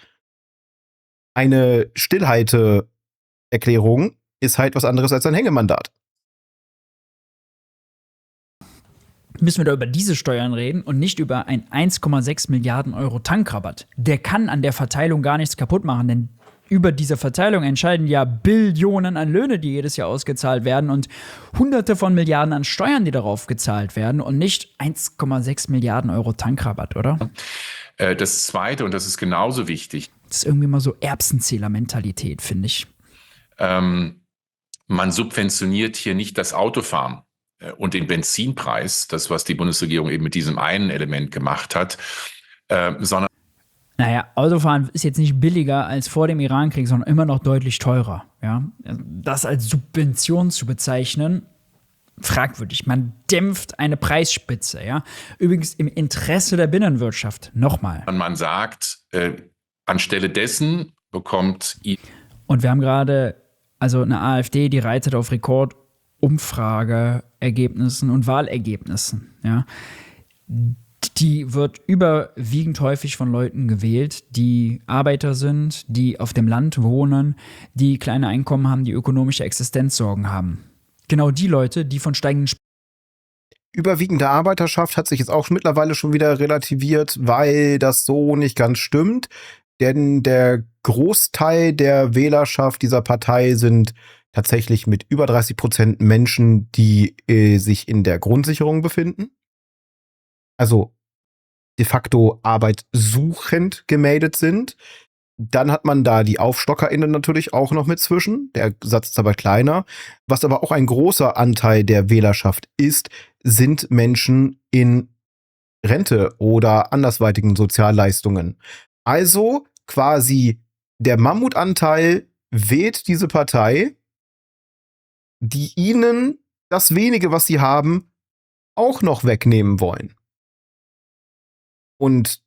eine Stillhalteerklärung ist halt was anderes als ein Hängemandat. Müssen wir da über diese Steuern reden und nicht über einen 1,6 Milliarden Euro Tankrabatt. Der kann an der Verteilung gar nichts kaputt machen, denn über diese Verteilung entscheiden ja Billionen an Löhne, die jedes Jahr ausgezahlt werden und Hunderte von Milliarden an Steuern, die darauf gezahlt werden und nicht 1,6 Milliarden Euro Tankrabatt, oder? Das Zweite, und das ist genauso wichtig. Das ist irgendwie mal so Erbsenzähler-Mentalität, finde ich. Man subventioniert hier nicht das Autofahren und den Benzinpreis, das, was die Bundesregierung eben mit diesem einen Element gemacht hat, sondern Naja, Autofahren ist jetzt nicht billiger als vor dem Irankrieg, sondern immer noch deutlich teurer. Ja? Das als Subvention zu bezeichnen, fragwürdig. Man dämpft eine Preisspitze. Ja? Übrigens im Interesse der Binnenwirtschaft. Nochmal. man sagt, anstelle dessen bekommt Und wir haben gerade also eine AfD, die reitet auf Rekordumfrageergebnissen und Wahlergebnissen. Ja? Die wird überwiegend häufig von Leuten gewählt, die Arbeiter sind, die auf dem Land wohnen, die kleine Einkommen haben, die ökonomische Existenzsorgen haben. Genau die Leute, die von steigenden Überwiegende Arbeiterschaft hat sich jetzt auch mittlerweile schon wieder relativiert, weil das so nicht ganz stimmt. Denn der Großteil der Wählerschaft dieser Partei sind tatsächlich mit über 30% Menschen, die sich in der Grundsicherung befinden. Also de facto arbeitssuchend gemeldet sind. Dann hat man da die AufstockerInnen natürlich auch noch mit zwischen. Der Satz ist aber kleiner. Was aber auch ein großer Anteil der Wählerschaft ist, sind Menschen in Rente oder andersweitigen Sozialleistungen. Also quasi der Mammutanteil wählt diese Partei, die ihnen das wenige, was sie haben, auch noch wegnehmen wollen. Und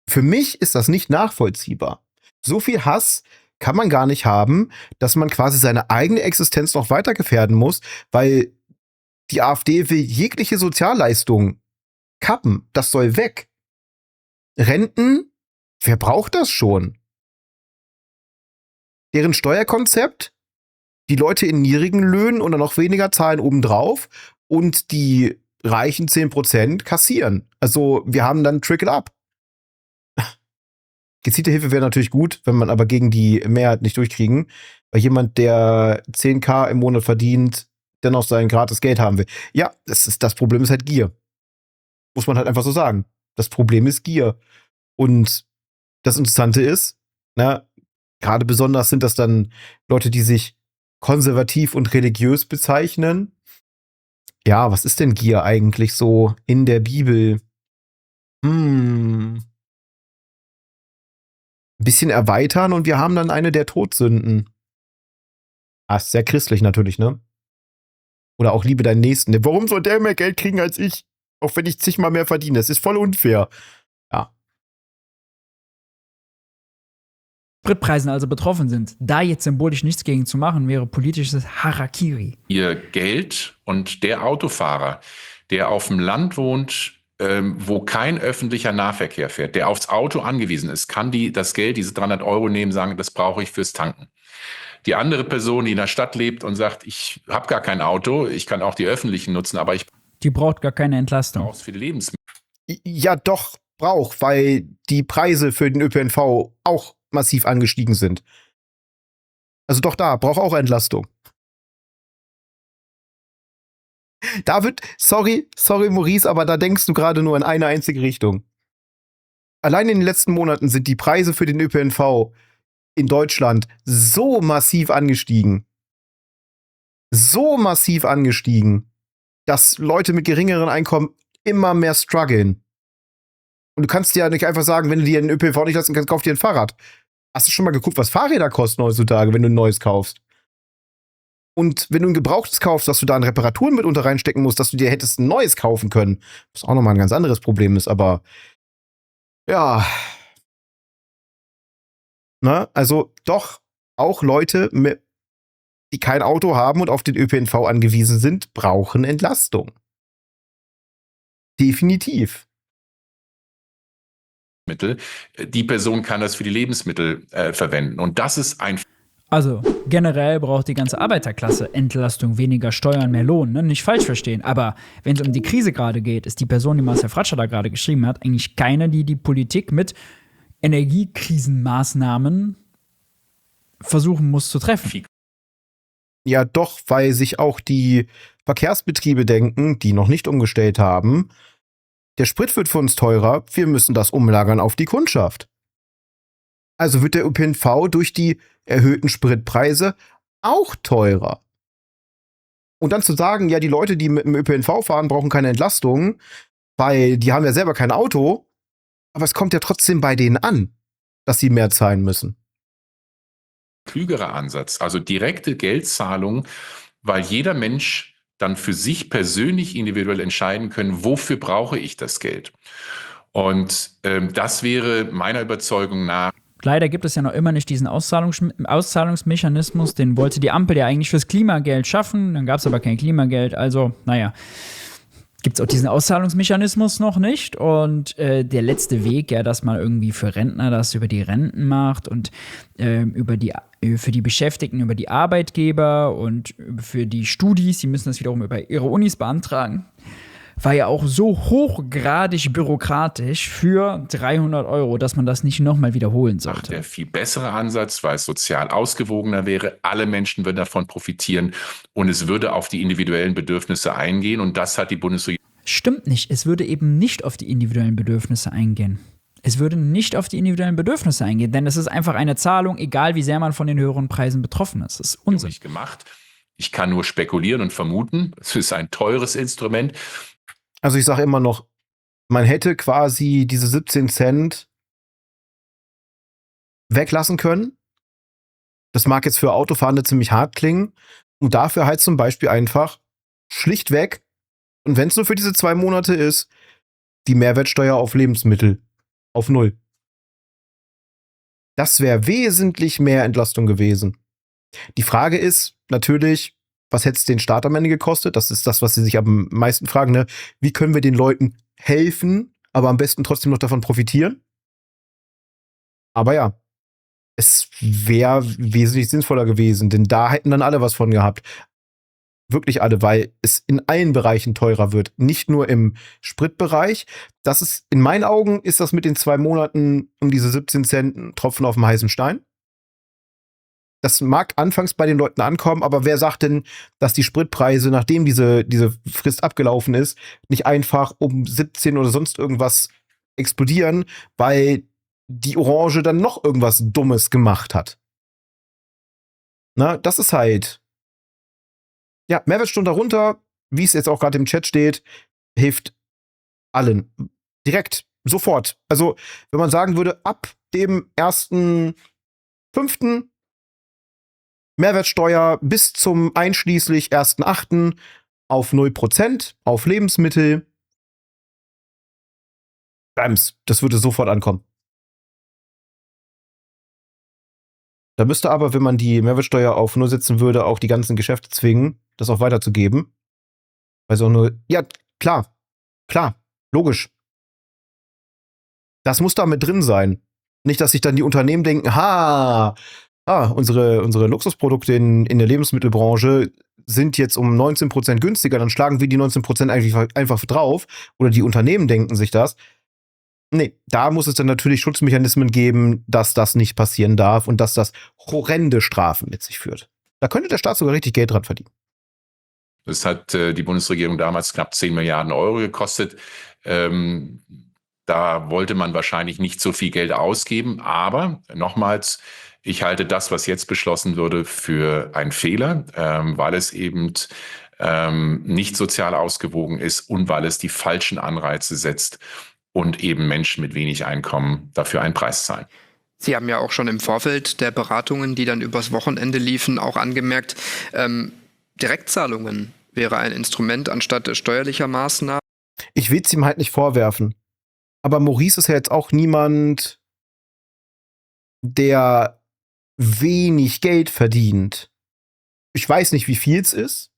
für mich ist das nicht nachvollziehbar. So viel Hass kann man gar nicht haben, dass man quasi seine eigene Existenz noch weiter gefährden muss, weil die AfD will jegliche Sozialleistung kappen. Das soll weg. Renten? Wer braucht das schon? Deren Steuerkonzept? Die Leute in niedrigen Löhnen und dann noch weniger zahlen obendrauf und die reichen 10% kassieren. Also wir haben dann Trickle-up. Gezielte Hilfe wäre natürlich gut, wenn man aber gegen die Mehrheit nicht durchkriegen, weil jemand, der 10.000 im Monat verdient, dennoch sein gratis Geld haben will. Ja, das Problem ist halt Gier. Muss man halt einfach so sagen. Das Problem ist Gier. Und das Interessante ist, gerade besonders sind das dann Leute, die sich konservativ und religiös bezeichnen. Ja, was ist denn Gier eigentlich so in der Bibel? Ein bisschen erweitern und wir haben dann eine der Todsünden. Ist sehr christlich natürlich, ne? Oder auch liebe deinen Nächsten. Warum soll der mehr Geld kriegen als ich? Auch wenn ich zigmal mehr verdiene. Das ist voll unfair. Ja. Spritpreisen also betroffen sind. Da jetzt symbolisch nichts gegen zu machen, wäre politisches Harakiri. Ihr Geld und der Autofahrer, der auf dem Land wohnt, wo kein öffentlicher Nahverkehr fährt, der aufs Auto angewiesen ist, kann das Geld, diese 300 Euro nehmen, sagen, das brauche ich fürs Tanken. Die andere Person, die in der Stadt lebt und sagt, ich habe gar kein Auto, ich kann auch die öffentlichen nutzen, aber die braucht gar keine Entlastung. Brauchst für die Lebensmittel. Ja, doch, braucht, weil die Preise für den ÖPNV auch massiv angestiegen sind. Also doch braucht auch Entlastung. David, sorry, Maurice, aber da denkst du gerade nur in eine einzige Richtung. Allein in den letzten Monaten sind die Preise für den ÖPNV in Deutschland so massiv angestiegen, dass Leute mit geringeren Einkommen immer mehr strugglen. Und du kannst dir ja nicht einfach sagen, wenn du dir einen ÖPNV nicht leisten kannst, kauf dir ein Fahrrad. Hast du schon mal geguckt, was Fahrräder kosten heutzutage, wenn du ein neues kaufst? Und wenn du ein gebrauchtes kaufst, dass du da an Reparaturen mit unter reinstecken musst, dass du dir hättest ein neues kaufen können. Was auch nochmal ein ganz anderes Problem ist, aber ja. Also doch, auch Leute, die kein Auto haben und auf den ÖPNV angewiesen sind, brauchen Entlastung. Definitiv. Lebensmittel. Die Person kann das für die Lebensmittel verwenden. Und das ist ein Also generell braucht die ganze Arbeiterklasse Entlastung, weniger Steuern, mehr Lohn. Ne? Nicht falsch verstehen. Aber wenn es um die Krise gerade geht, ist die Person, die Marcel Fratscher da gerade geschrieben hat, eigentlich keine, die die Politik mit Energiekrisenmaßnahmen versuchen muss zu treffen. Ja, doch, weil sich auch die Verkehrsbetriebe denken, die noch nicht umgestellt haben, der Sprit wird für uns teurer, wir müssen das umlagern auf die Kundschaft. Also wird der ÖPNV durch die erhöhten Spritpreise auch teurer. Und dann zu sagen, ja, die Leute, die mit dem ÖPNV fahren, brauchen keine Entlastung, weil die haben ja selber kein Auto, aber es kommt ja trotzdem bei denen an, dass sie mehr zahlen müssen. klügerer Ansatz, also direkte Geldzahlung, weil jeder Mensch dann für sich persönlich individuell entscheiden können, wofür brauche ich das Geld. Und das wäre meiner Überzeugung nach Leider gibt es ja noch immer nicht diesen Auszahlungsmechanismus, den wollte die Ampel ja eigentlich fürs Klimageld schaffen, dann gab es aber kein Klimageld, also naja, gibt es auch diesen Auszahlungsmechanismus noch nicht und der letzte Weg, ja, dass man irgendwie für Rentner das über die Renten macht und für die Beschäftigten über die Arbeitgeber und für die Studis, die müssen das wiederum über ihre Unis beantragen, war ja auch so hochgradig bürokratisch für 300 €, dass man das nicht nochmal wiederholen sollte. der viel bessere Ansatz, weil es sozial ausgewogener wäre. Alle Menschen würden davon profitieren und es würde auf die individuellen Bedürfnisse eingehen. Und das hat die Bundesregierung. Stimmt nicht. Es würde eben nicht auf die individuellen Bedürfnisse eingehen. Es würde nicht auf die individuellen Bedürfnisse eingehen, denn es ist einfach eine Zahlung, egal wie sehr man von den höheren Preisen betroffen ist. Das ist Unsinn. Nicht gemacht. Ich kann nur spekulieren und vermuten. Es ist ein teures Instrument. Also ich sage immer noch, man hätte quasi diese 17 Cent weglassen können. Das mag jetzt für Autofahrende ziemlich hart klingen. Und dafür halt zum Beispiel einfach schlichtweg, und wenn es nur für diese 2 Monate ist, die Mehrwertsteuer auf Lebensmittel auf 0. Das wäre wesentlich mehr Entlastung gewesen. Die Frage ist natürlich, was hätte es den Staat am Ende gekostet? Das ist das, was sie sich am meisten fragen. Ne? Wie können wir den Leuten helfen, aber am besten trotzdem noch davon profitieren? Aber ja, es wäre wesentlich sinnvoller gewesen, denn da hätten dann alle was von gehabt. Wirklich alle, weil es in allen Bereichen teurer wird. Nicht nur im Spritbereich. Das ist, in meinen Augen, ist das mit den 2 Monaten um diese 17 Cent ein Tropfen auf dem heißen Stein. Das mag anfangs bei den Leuten ankommen, aber wer sagt denn, dass die Spritpreise, nachdem diese Frist abgelaufen ist, nicht einfach um 17 oder sonst irgendwas explodieren, weil die Orange dann noch irgendwas Dummes gemacht hat? Na, das ist halt. Ja, Mehrwertsteuer runter, wie es jetzt auch gerade im Chat steht, hilft allen. Direkt, sofort. Also, wenn man sagen würde, ab dem 1.5. Mehrwertsteuer bis zum einschließlich 1.8. auf 0% auf Lebensmittel. Bams, das würde sofort ankommen. Da müsste aber, wenn man die Mehrwertsteuer auf 0 setzen würde, auch die ganzen Geschäfte zwingen, das auch weiterzugeben. Also nur, ja, klar, logisch. Das muss da mit drin sein. Nicht, dass sich dann die Unternehmen denken, unsere Luxusprodukte in der Lebensmittelbranche sind jetzt um 19% günstiger, dann schlagen wir die 19% einfach drauf. Oder die Unternehmen denken sich das. Nee, da muss es dann natürlich Schutzmechanismen geben, dass das nicht passieren darf und dass das horrende Strafen mit sich führt. Da könnte der Staat sogar richtig Geld dran verdienen. Das hat die Bundesregierung damals knapp 10 Milliarden € gekostet. Da wollte man wahrscheinlich nicht so viel Geld ausgeben. Aber nochmals, ich halte das, was jetzt beschlossen wurde, für einen Fehler, weil es eben nicht sozial ausgewogen ist und weil es die falschen Anreize setzt und eben Menschen mit wenig Einkommen dafür einen Preis zahlen. Sie haben ja auch schon im Vorfeld der Beratungen, die dann übers Wochenende liefen, auch angemerkt, Direktzahlungen wäre ein Instrument anstatt steuerlicher Maßnahmen. Ich will es ihm halt nicht vorwerfen. Aber Maurice ist ja jetzt auch niemand, der wenig Geld verdient. Ich weiß nicht, wie viel es ist.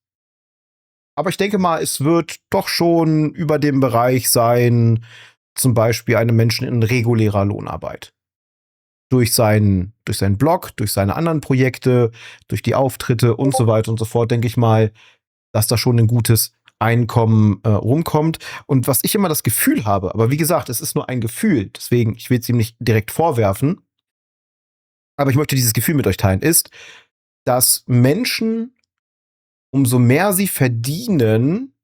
Aber ich denke mal, es wird doch schon über dem Bereich sein zum Beispiel einem Menschen in regulärer Lohnarbeit. Durch seinen Blog, durch seine anderen Projekte, durch die Auftritte und so weiter und so fort, denke ich mal, dass da schon ein gutes Einkommen rumkommt. Und was ich immer das Gefühl habe, aber wie gesagt, es ist nur ein Gefühl, deswegen, ich will es ihm nicht direkt vorwerfen, aber ich möchte dieses Gefühl mit euch teilen, ist, dass Menschen, umso mehr sie verdienen,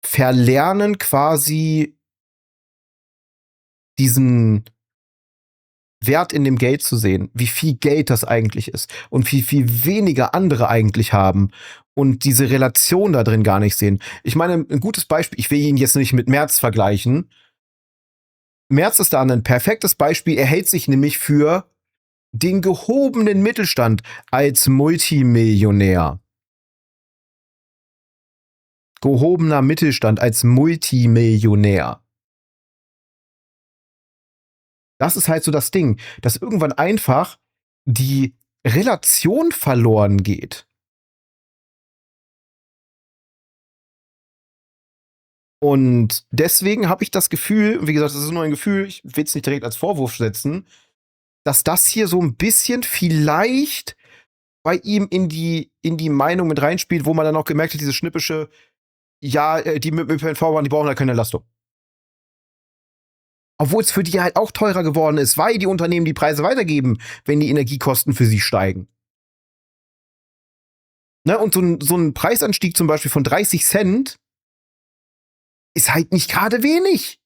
verlernen quasi diesen Wert in dem Geld zu sehen, wie viel Geld das eigentlich ist und wie viel weniger andere eigentlich haben und diese Relation da drin gar nicht sehen. Ich meine, ein gutes Beispiel, ich will ihn jetzt nicht mit Merz vergleichen. Merz ist da ein perfektes Beispiel. Er hält sich nämlich für den gehobenen Mittelstand als Multimillionär. Gehobener Mittelstand als Multimillionär. Das ist halt so das Ding, dass irgendwann einfach die Relation verloren geht. Und deswegen habe ich das Gefühl, wie gesagt, das ist nur ein Gefühl, ich will es nicht direkt als Vorwurf setzen, dass das hier so ein bisschen vielleicht bei ihm in die Meinung mit reinspielt, wo man dann auch gemerkt hat, diese schnippische, ja, die mit dem ÖPNV waren, die brauchen halt keine Entlastung. Obwohl es für die halt auch teurer geworden ist, weil die Unternehmen die Preise weitergeben, wenn die Energiekosten für sie steigen. Ne? Und so ein Preisanstieg zum Beispiel von 30 Cent ist halt nicht gerade wenig.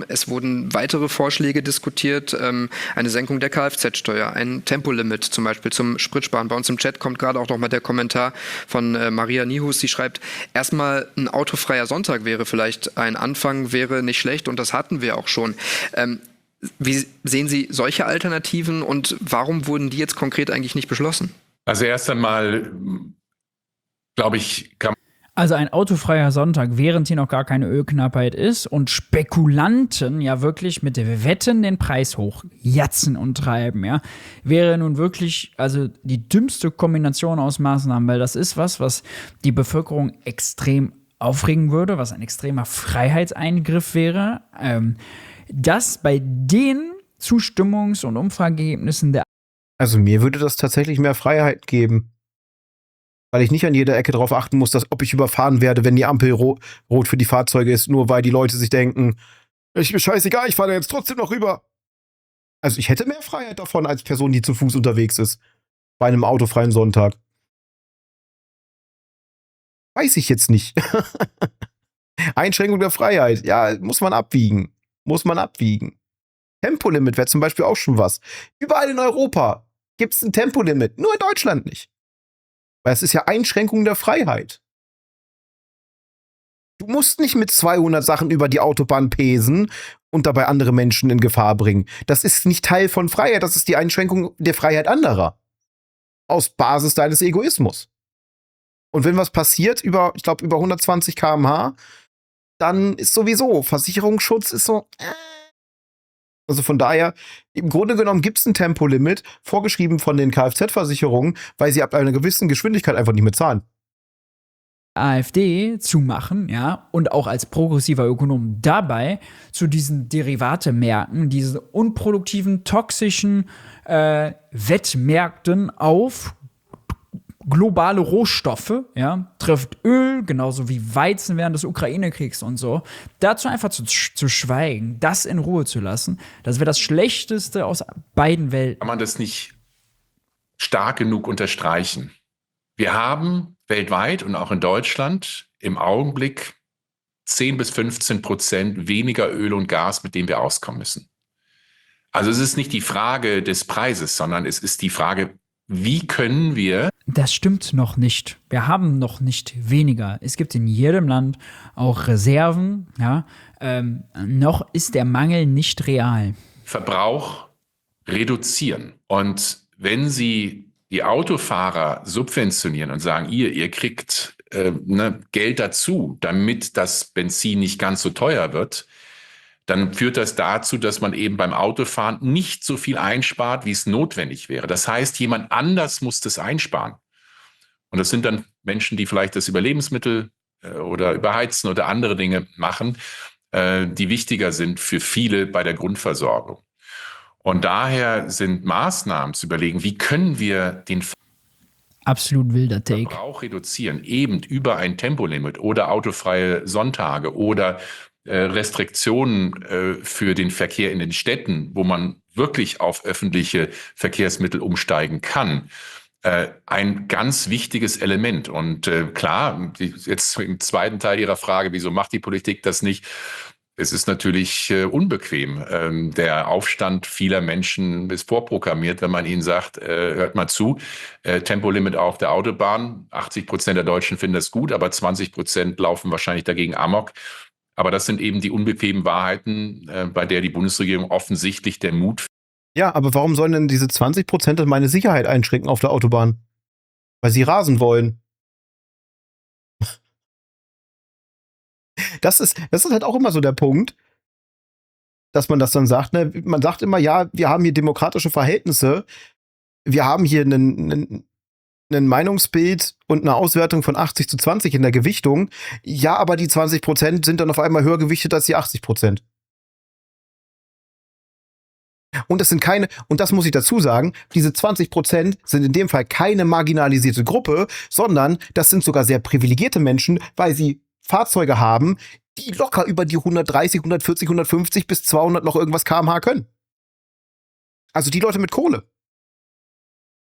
Es wurden weitere Vorschläge diskutiert, eine Senkung der Kfz-Steuer, ein Tempolimit zum Beispiel zum Spritsparen. Bei uns im Chat kommt gerade auch noch mal der Kommentar von Maria Nihus, sie schreibt, erstmal ein autofreier Sonntag wäre vielleicht ein Anfang, wäre nicht schlecht und das hatten wir auch schon. Wie sehen Sie solche Alternativen und warum wurden die jetzt konkret eigentlich nicht beschlossen? Also erst einmal, glaube ich, kann Also ein autofreier Sonntag, während hier noch gar keine Ölknappheit ist und Spekulanten ja wirklich mit Wetten den Preis hochjatzen und treiben, ja, wäre nun wirklich also die dümmste Kombination aus Maßnahmen, weil das ist was die Bevölkerung extrem aufregen würde, was ein extremer Freiheitseingriff wäre, das bei den Zustimmungs- und Umfrageergebnissen der Also mir würde das tatsächlich mehr Freiheit geben. Weil ich nicht an jeder Ecke darauf achten muss, ob ich überfahren werde, wenn die Ampel rot für die Fahrzeuge ist, nur weil die Leute sich denken, ich bin scheißegal, ich fahre da jetzt trotzdem noch rüber. Also ich hätte mehr Freiheit davon als Person, die zu Fuß unterwegs ist. Bei einem autofreien Sonntag. Weiß ich jetzt nicht. Einschränkung der Freiheit. Ja, muss man abwiegen. Muss man abwiegen. Tempolimit wäre zum Beispiel auch schon was. Überall in Europa gibt es ein Tempolimit. Nur in Deutschland nicht. Weil es ist ja Einschränkung der Freiheit. Du musst nicht mit 200 Sachen über die Autobahn pesen und dabei andere Menschen in Gefahr bringen. Das ist nicht Teil von Freiheit, das ist die Einschränkung der Freiheit anderer. Aus Basis deines Egoismus. Und wenn was passiert, ich glaube über 120 km/h, dann ist sowieso, Versicherungsschutz ist so. Also von daher, im Grunde genommen gibt es ein Tempolimit, vorgeschrieben von den Kfz-Versicherungen, weil sie ab einer gewissen Geschwindigkeit einfach nicht mehr zahlen. AfD zu machen, ja, und auch als progressiver Ökonom dabei zu diesen Derivatemärkten, diesen unproduktiven, toxischen Wettmärkten auf globale Rohstoffe, ja, trifft Öl, genauso wie Weizen während des Ukraine-Kriegs und so, dazu einfach zu schweigen, das in Ruhe zu lassen, das wäre das Schlechteste aus beiden Welten. Kann man das nicht stark genug unterstreichen? Wir haben weltweit und auch in Deutschland im Augenblick 10-15% weniger Öl und Gas, mit dem wir auskommen müssen. Also es ist nicht die Frage des Preises, sondern es ist die Frage, wie können wir. Das stimmt noch nicht. Wir haben noch nicht weniger. Es gibt in jedem Land auch Reserven. Ja? Noch ist der Mangel nicht real. Verbrauch reduzieren. Und wenn Sie die Autofahrer subventionieren und sagen, ihr kriegt Geld dazu, damit das Benzin nicht ganz so teuer wird, dann führt das dazu, dass man eben beim Autofahren nicht so viel einspart, wie es notwendig wäre. Das heißt, jemand anders muss das einsparen. Und das sind dann Menschen, die vielleicht das über Lebensmittel oder über Heizen oder andere Dinge machen, die wichtiger sind für viele bei der Grundversorgung. Und daher sind Maßnahmen zu überlegen, wie können wir den Absolut wilder Take. Verbrauch reduzieren, eben über ein Tempolimit oder autofreie Sonntage oder Restriktionen für den Verkehr in den Städten, wo man wirklich auf öffentliche Verkehrsmittel umsteigen kann. Ein ganz wichtiges Element. Und klar, jetzt im zweiten Teil Ihrer Frage, wieso macht die Politik das nicht? Es ist natürlich unbequem. Der Aufstand vieler Menschen ist vorprogrammiert, wenn man ihnen sagt, hört mal zu, Tempolimit auf der Autobahn. 80% der Deutschen finden das gut, aber 20% laufen wahrscheinlich dagegen amok. Aber das sind eben die unbequemen Wahrheiten, bei der die Bundesregierung offensichtlich der Mut. Ja, aber warum sollen denn diese 20% meine Sicherheit einschränken auf der Autobahn? Weil sie rasen wollen. Das ist halt auch immer so der Punkt, dass man das dann sagt. Ne? Man sagt immer, ja, wir haben hier demokratische Verhältnisse. Wir haben hier ein Meinungsbild und eine Auswertung von 80:20 in der Gewichtung. Ja, aber die 20% sind dann auf einmal höher gewichtet als die 80%. Und das sind keine, und das muss ich dazu sagen, diese 20% sind in dem Fall keine marginalisierte Gruppe, sondern das sind sogar sehr privilegierte Menschen, weil sie Fahrzeuge haben, die locker über die 130, 140, 150 bis 200 noch irgendwas km/h können. Also die Leute mit Kohle.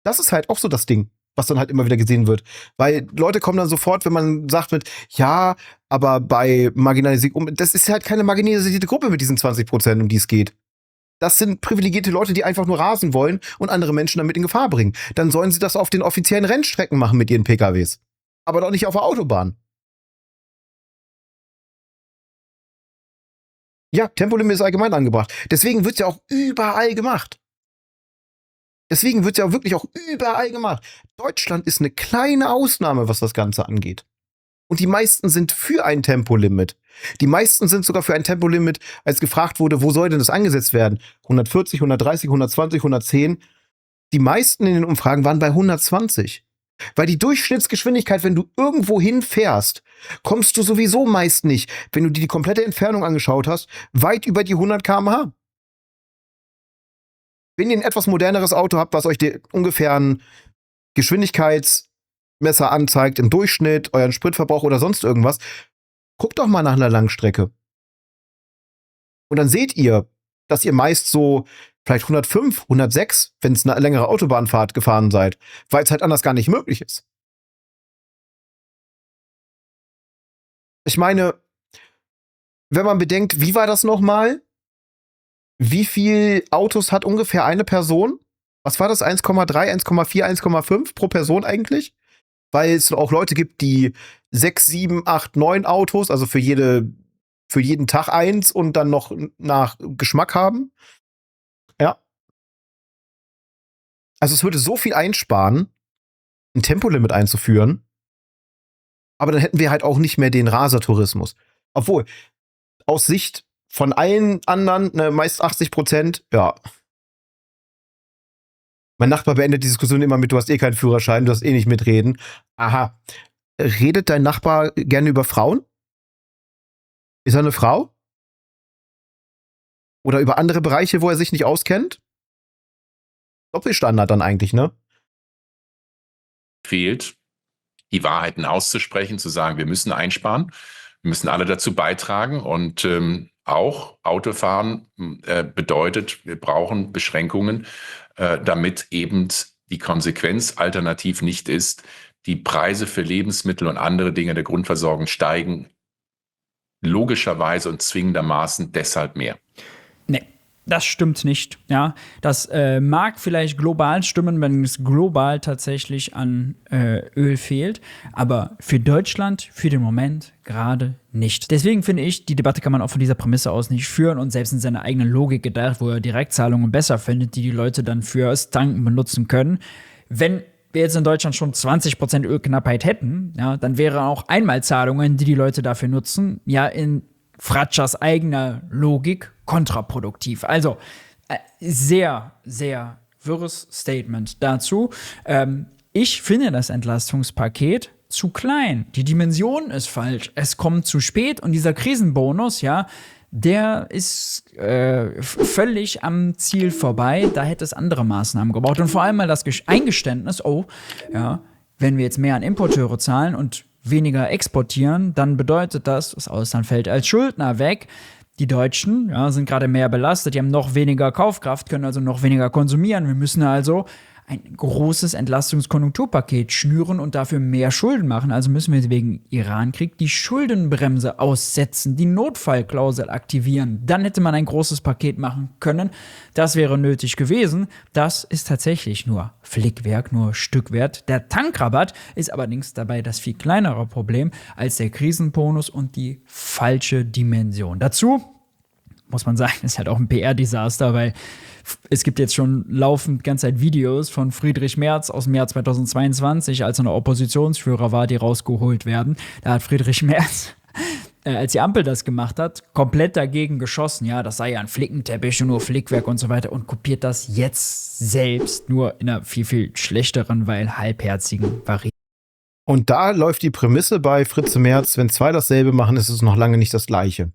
Das ist halt auch so das Ding, was dann halt immer wieder gesehen wird. Weil Leute kommen dann sofort, wenn man sagt mit, ja, aber bei Marginalisierung, das ist halt keine marginalisierte Gruppe mit diesen 20%, um die es geht. Das sind privilegierte Leute, die einfach nur rasen wollen und andere Menschen damit in Gefahr bringen. Dann sollen sie das auf den offiziellen Rennstrecken machen mit ihren PKWs. Aber doch nicht auf der Autobahn. Ja, Tempolimit ist allgemein angebracht. Deswegen wird es ja auch überall gemacht. Deswegen wird es ja auch wirklich auch überall gemacht. Deutschland ist eine kleine Ausnahme, was das Ganze angeht. Und die meisten sind für ein Tempolimit. Die meisten sind sogar für ein Tempolimit, als gefragt wurde, wo soll denn das angesetzt werden? 140, 130, 120, 110. Die meisten in den Umfragen waren bei 120. Weil die Durchschnittsgeschwindigkeit, wenn du irgendwo hinfährst, kommst du sowieso meist nicht, wenn du dir die komplette Entfernung angeschaut hast, weit über die 100 km/h. Wenn ihr ein etwas moderneres Auto habt, was euch ungefähr ein Geschwindigkeitsmesser anzeigt im Durchschnitt, euren Spritverbrauch oder sonst irgendwas, guckt doch mal nach einer Langstrecke. Und dann seht ihr, dass ihr meist so vielleicht 105, 106, wenn es eine längere Autobahnfahrt gefahren seid, weil es halt anders gar nicht möglich ist. Ich meine, wenn man bedenkt, wie war das nochmal? Wie viel Autos hat ungefähr eine Person? Was war das? 1,3, 1,4, 1,5 pro Person eigentlich? Weil es auch Leute gibt, die 6, 7, 8, 9 Autos, also für jeden Tag eins und dann noch nach Geschmack haben. Ja. Also es würde so viel einsparen, ein Tempolimit einzuführen, aber dann hätten wir halt auch nicht mehr den Rasertourismus. Obwohl, aus Sicht von allen anderen, ne, meist 80%, ja. Mein Nachbar beendet die Diskussion immer mit, du hast eh keinen Führerschein, du hast eh nicht mitreden. Aha. Redet dein Nachbar gerne über Frauen? Ist er eine Frau? Oder über andere Bereiche, wo er sich nicht auskennt? Doppelstandard dann eigentlich, ne? Fehlt, die Wahrheiten auszusprechen, zu sagen, wir müssen einsparen, wir müssen alle dazu beitragen und auch Autofahren bedeutet, wir brauchen Beschränkungen, damit eben die Konsequenz alternativ nicht ist, die Preise für Lebensmittel und andere Dinge der Grundversorgung steigen logischerweise und zwingendermaßen deshalb mehr. Nee, das stimmt nicht. Ja, das mag vielleicht global stimmen, wenn es global tatsächlich an Öl fehlt, aber für Deutschland für den Moment gerade nicht. Deswegen finde ich, die Debatte kann man auch von dieser Prämisse aus nicht führen und selbst in seiner eigenen Logik gedacht, wo er Direktzahlungen besser findet, die Leute dann fürs Tanken benutzen können. Wenn wir jetzt in Deutschland schon 20% Ölknappheit hätten, ja, dann wären auch Einmalzahlungen, die Leute dafür nutzen, ja in Fratschers eigener Logik kontraproduktiv. Also sehr, sehr wirres Statement dazu. ich finde das Entlastungspaket zu klein. Die Dimension ist falsch. Es kommt zu spät und dieser Krisenbonus, ja, der ist völlig am Ziel vorbei. Da hätte es andere Maßnahmen gebraucht. Und vor allem mal das Eingeständnis, oh, ja, wenn wir jetzt mehr an Importeure zahlen und weniger exportieren, dann bedeutet das Ausland fällt als Schuldner weg. Die Deutschen, ja, sind gerade mehr belastet, die haben noch weniger Kaufkraft, können also noch weniger konsumieren. Wir müssen also ein großes Entlastungskonjunkturpaket schnüren und dafür mehr Schulden machen. Also müssen wir wegen Irankrieg die Schuldenbremse aussetzen, die Notfallklausel aktivieren. Dann hätte man ein großes Paket machen können. Das wäre nötig gewesen. Das ist tatsächlich nur Flickwerk, nur Stückwert. Der Tankrabatt ist allerdings dabei das viel kleinere Problem als der Krisenbonus und die falsche Dimension. Dazu muss man sagen, ist halt auch ein PR-Desaster, weil es gibt jetzt schon laufend ganze Zeit Videos von Friedrich Merz aus dem Jahr 2022, als er noch Oppositionsführer war, die rausgeholt werden. Da hat Friedrich Merz, als die Ampel das gemacht hat, komplett dagegen geschossen. Ja, das sei ja ein Flickenteppich und nur Flickwerk und so weiter und kopiert das jetzt selbst nur in einer viel, viel schlechteren, weil halbherzigen Variante. Und da läuft die Prämisse bei Fritze Merz, wenn zwei dasselbe machen, ist es noch lange nicht das Gleiche.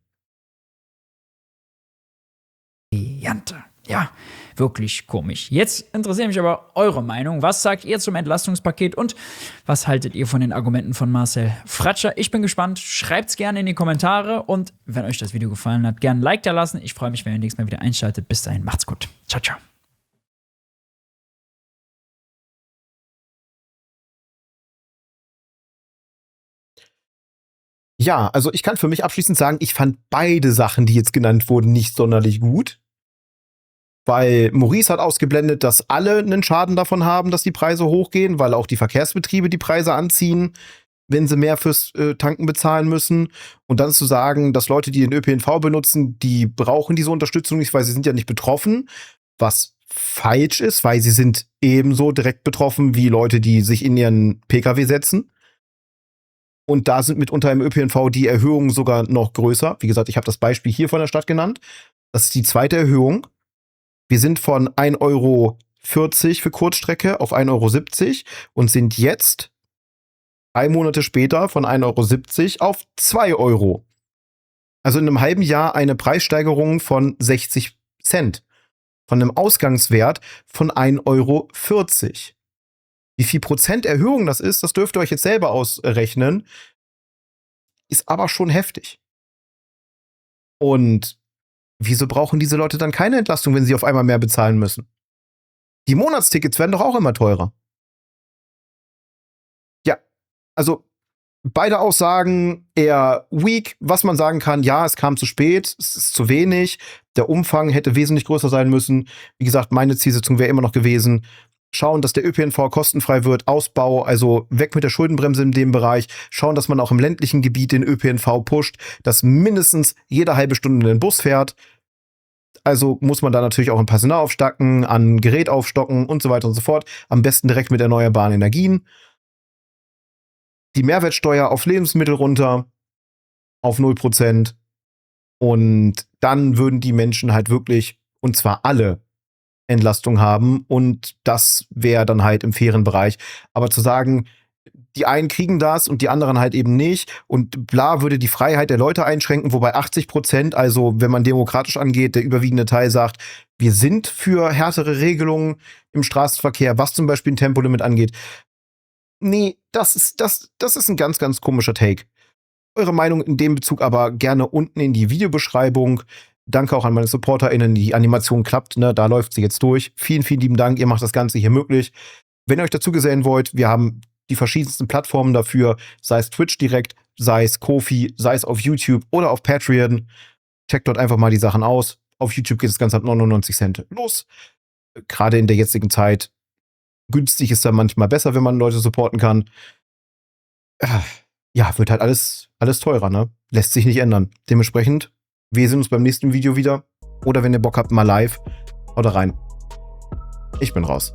Ja, wirklich komisch. Jetzt interessiert mich aber eure Meinung. Was sagt ihr zum Entlastungspaket und was haltet ihr von den Argumenten von Marcel Fratscher? Ich bin gespannt. Schreibt's gerne in die Kommentare und wenn euch das Video gefallen hat, gerne ein Like da lassen. Ich freue mich, wenn ihr nächstes Mal wieder einschaltet. Bis dahin, macht's gut. Ciao, ciao. Ja, also ich kann für mich abschließend sagen, ich fand beide Sachen, die jetzt genannt wurden, nicht sonderlich gut. Weil Maurice hat ausgeblendet, dass alle einen Schaden davon haben, dass die Preise hochgehen, weil auch die Verkehrsbetriebe die Preise anziehen, wenn sie mehr fürs Tanken bezahlen müssen. Und dann zu sagen, dass Leute, die den ÖPNV benutzen, die brauchen diese Unterstützung nicht, weil sie sind ja nicht betroffen, was falsch ist, weil sie sind ebenso direkt betroffen wie Leute, die sich in ihren Pkw setzen. Und da sind mitunter im ÖPNV die Erhöhungen sogar noch größer. Wie gesagt, ich habe das Beispiel hier von der Stadt genannt. Das ist die zweite Erhöhung. Wir sind von 1,40 Euro für Kurzstrecke auf 1,70 Euro und sind jetzt 3 Monate später von 1,70 Euro auf 2 Euro. Also in einem halben Jahr eine Preissteigerung von 60 Cent. Von einem Ausgangswert von 1,40 Euro. Wie viel Prozent Erhöhung das ist, das dürft ihr euch jetzt selber ausrechnen. Ist aber schon heftig. Und wieso brauchen diese Leute dann keine Entlastung, wenn sie auf einmal mehr bezahlen müssen? Die Monatstickets werden doch auch immer teurer. Ja, also beide Aussagen eher weak. Was man sagen kann, ja, es kam zu spät, es ist zu wenig, der Umfang hätte wesentlich größer sein müssen. Wie gesagt, meine Zielsetzung wäre immer noch gewesen, schauen, dass der ÖPNV kostenfrei wird, Ausbau, also weg mit der Schuldenbremse in dem Bereich, schauen, dass man auch im ländlichen Gebiet den ÖPNV pusht, dass mindestens jede halbe Stunde den Bus fährt. Also muss man da natürlich auch an Personal aufstocken, an Gerät aufstocken und so weiter und so fort. Am besten direkt mit erneuerbaren Energien. Die Mehrwertsteuer auf Lebensmittel runter auf 0%. Und dann würden die Menschen halt wirklich, und zwar alle, Entlastung haben und das wäre dann halt im fairen Bereich. Aber zu sagen, die einen kriegen das und die anderen halt eben nicht und bla würde die Freiheit der Leute einschränken, wobei 80%, also wenn man demokratisch angeht, der überwiegende Teil sagt, wir sind für härtere Regelungen im Straßenverkehr, was zum Beispiel ein Tempolimit angeht. Nee, das ist ein ganz, ganz komischer Take. Eure Meinung in dem Bezug aber gerne unten in die Videobeschreibung. Danke auch an meine SupporterInnen, die Animation klappt, ne? Da läuft sie jetzt durch. Vielen, vielen lieben Dank, ihr macht das Ganze hier möglich. Wenn ihr euch dazu gesellen wollt, wir haben die verschiedensten Plattformen dafür, sei es Twitch direkt, sei es Ko-fi, sei es auf YouTube oder auf Patreon. Checkt dort einfach mal die Sachen aus. Auf YouTube geht das Ganze ab 99 Cent los. Gerade in der jetzigen Zeit günstig ist da manchmal besser, wenn man Leute supporten kann. Ja, wird halt alles teurer, ne? Lässt sich nicht ändern. Dementsprechend, wir sehen uns beim nächsten Video wieder. Oder wenn ihr Bock habt, mal live. Haut rein. Ich bin raus.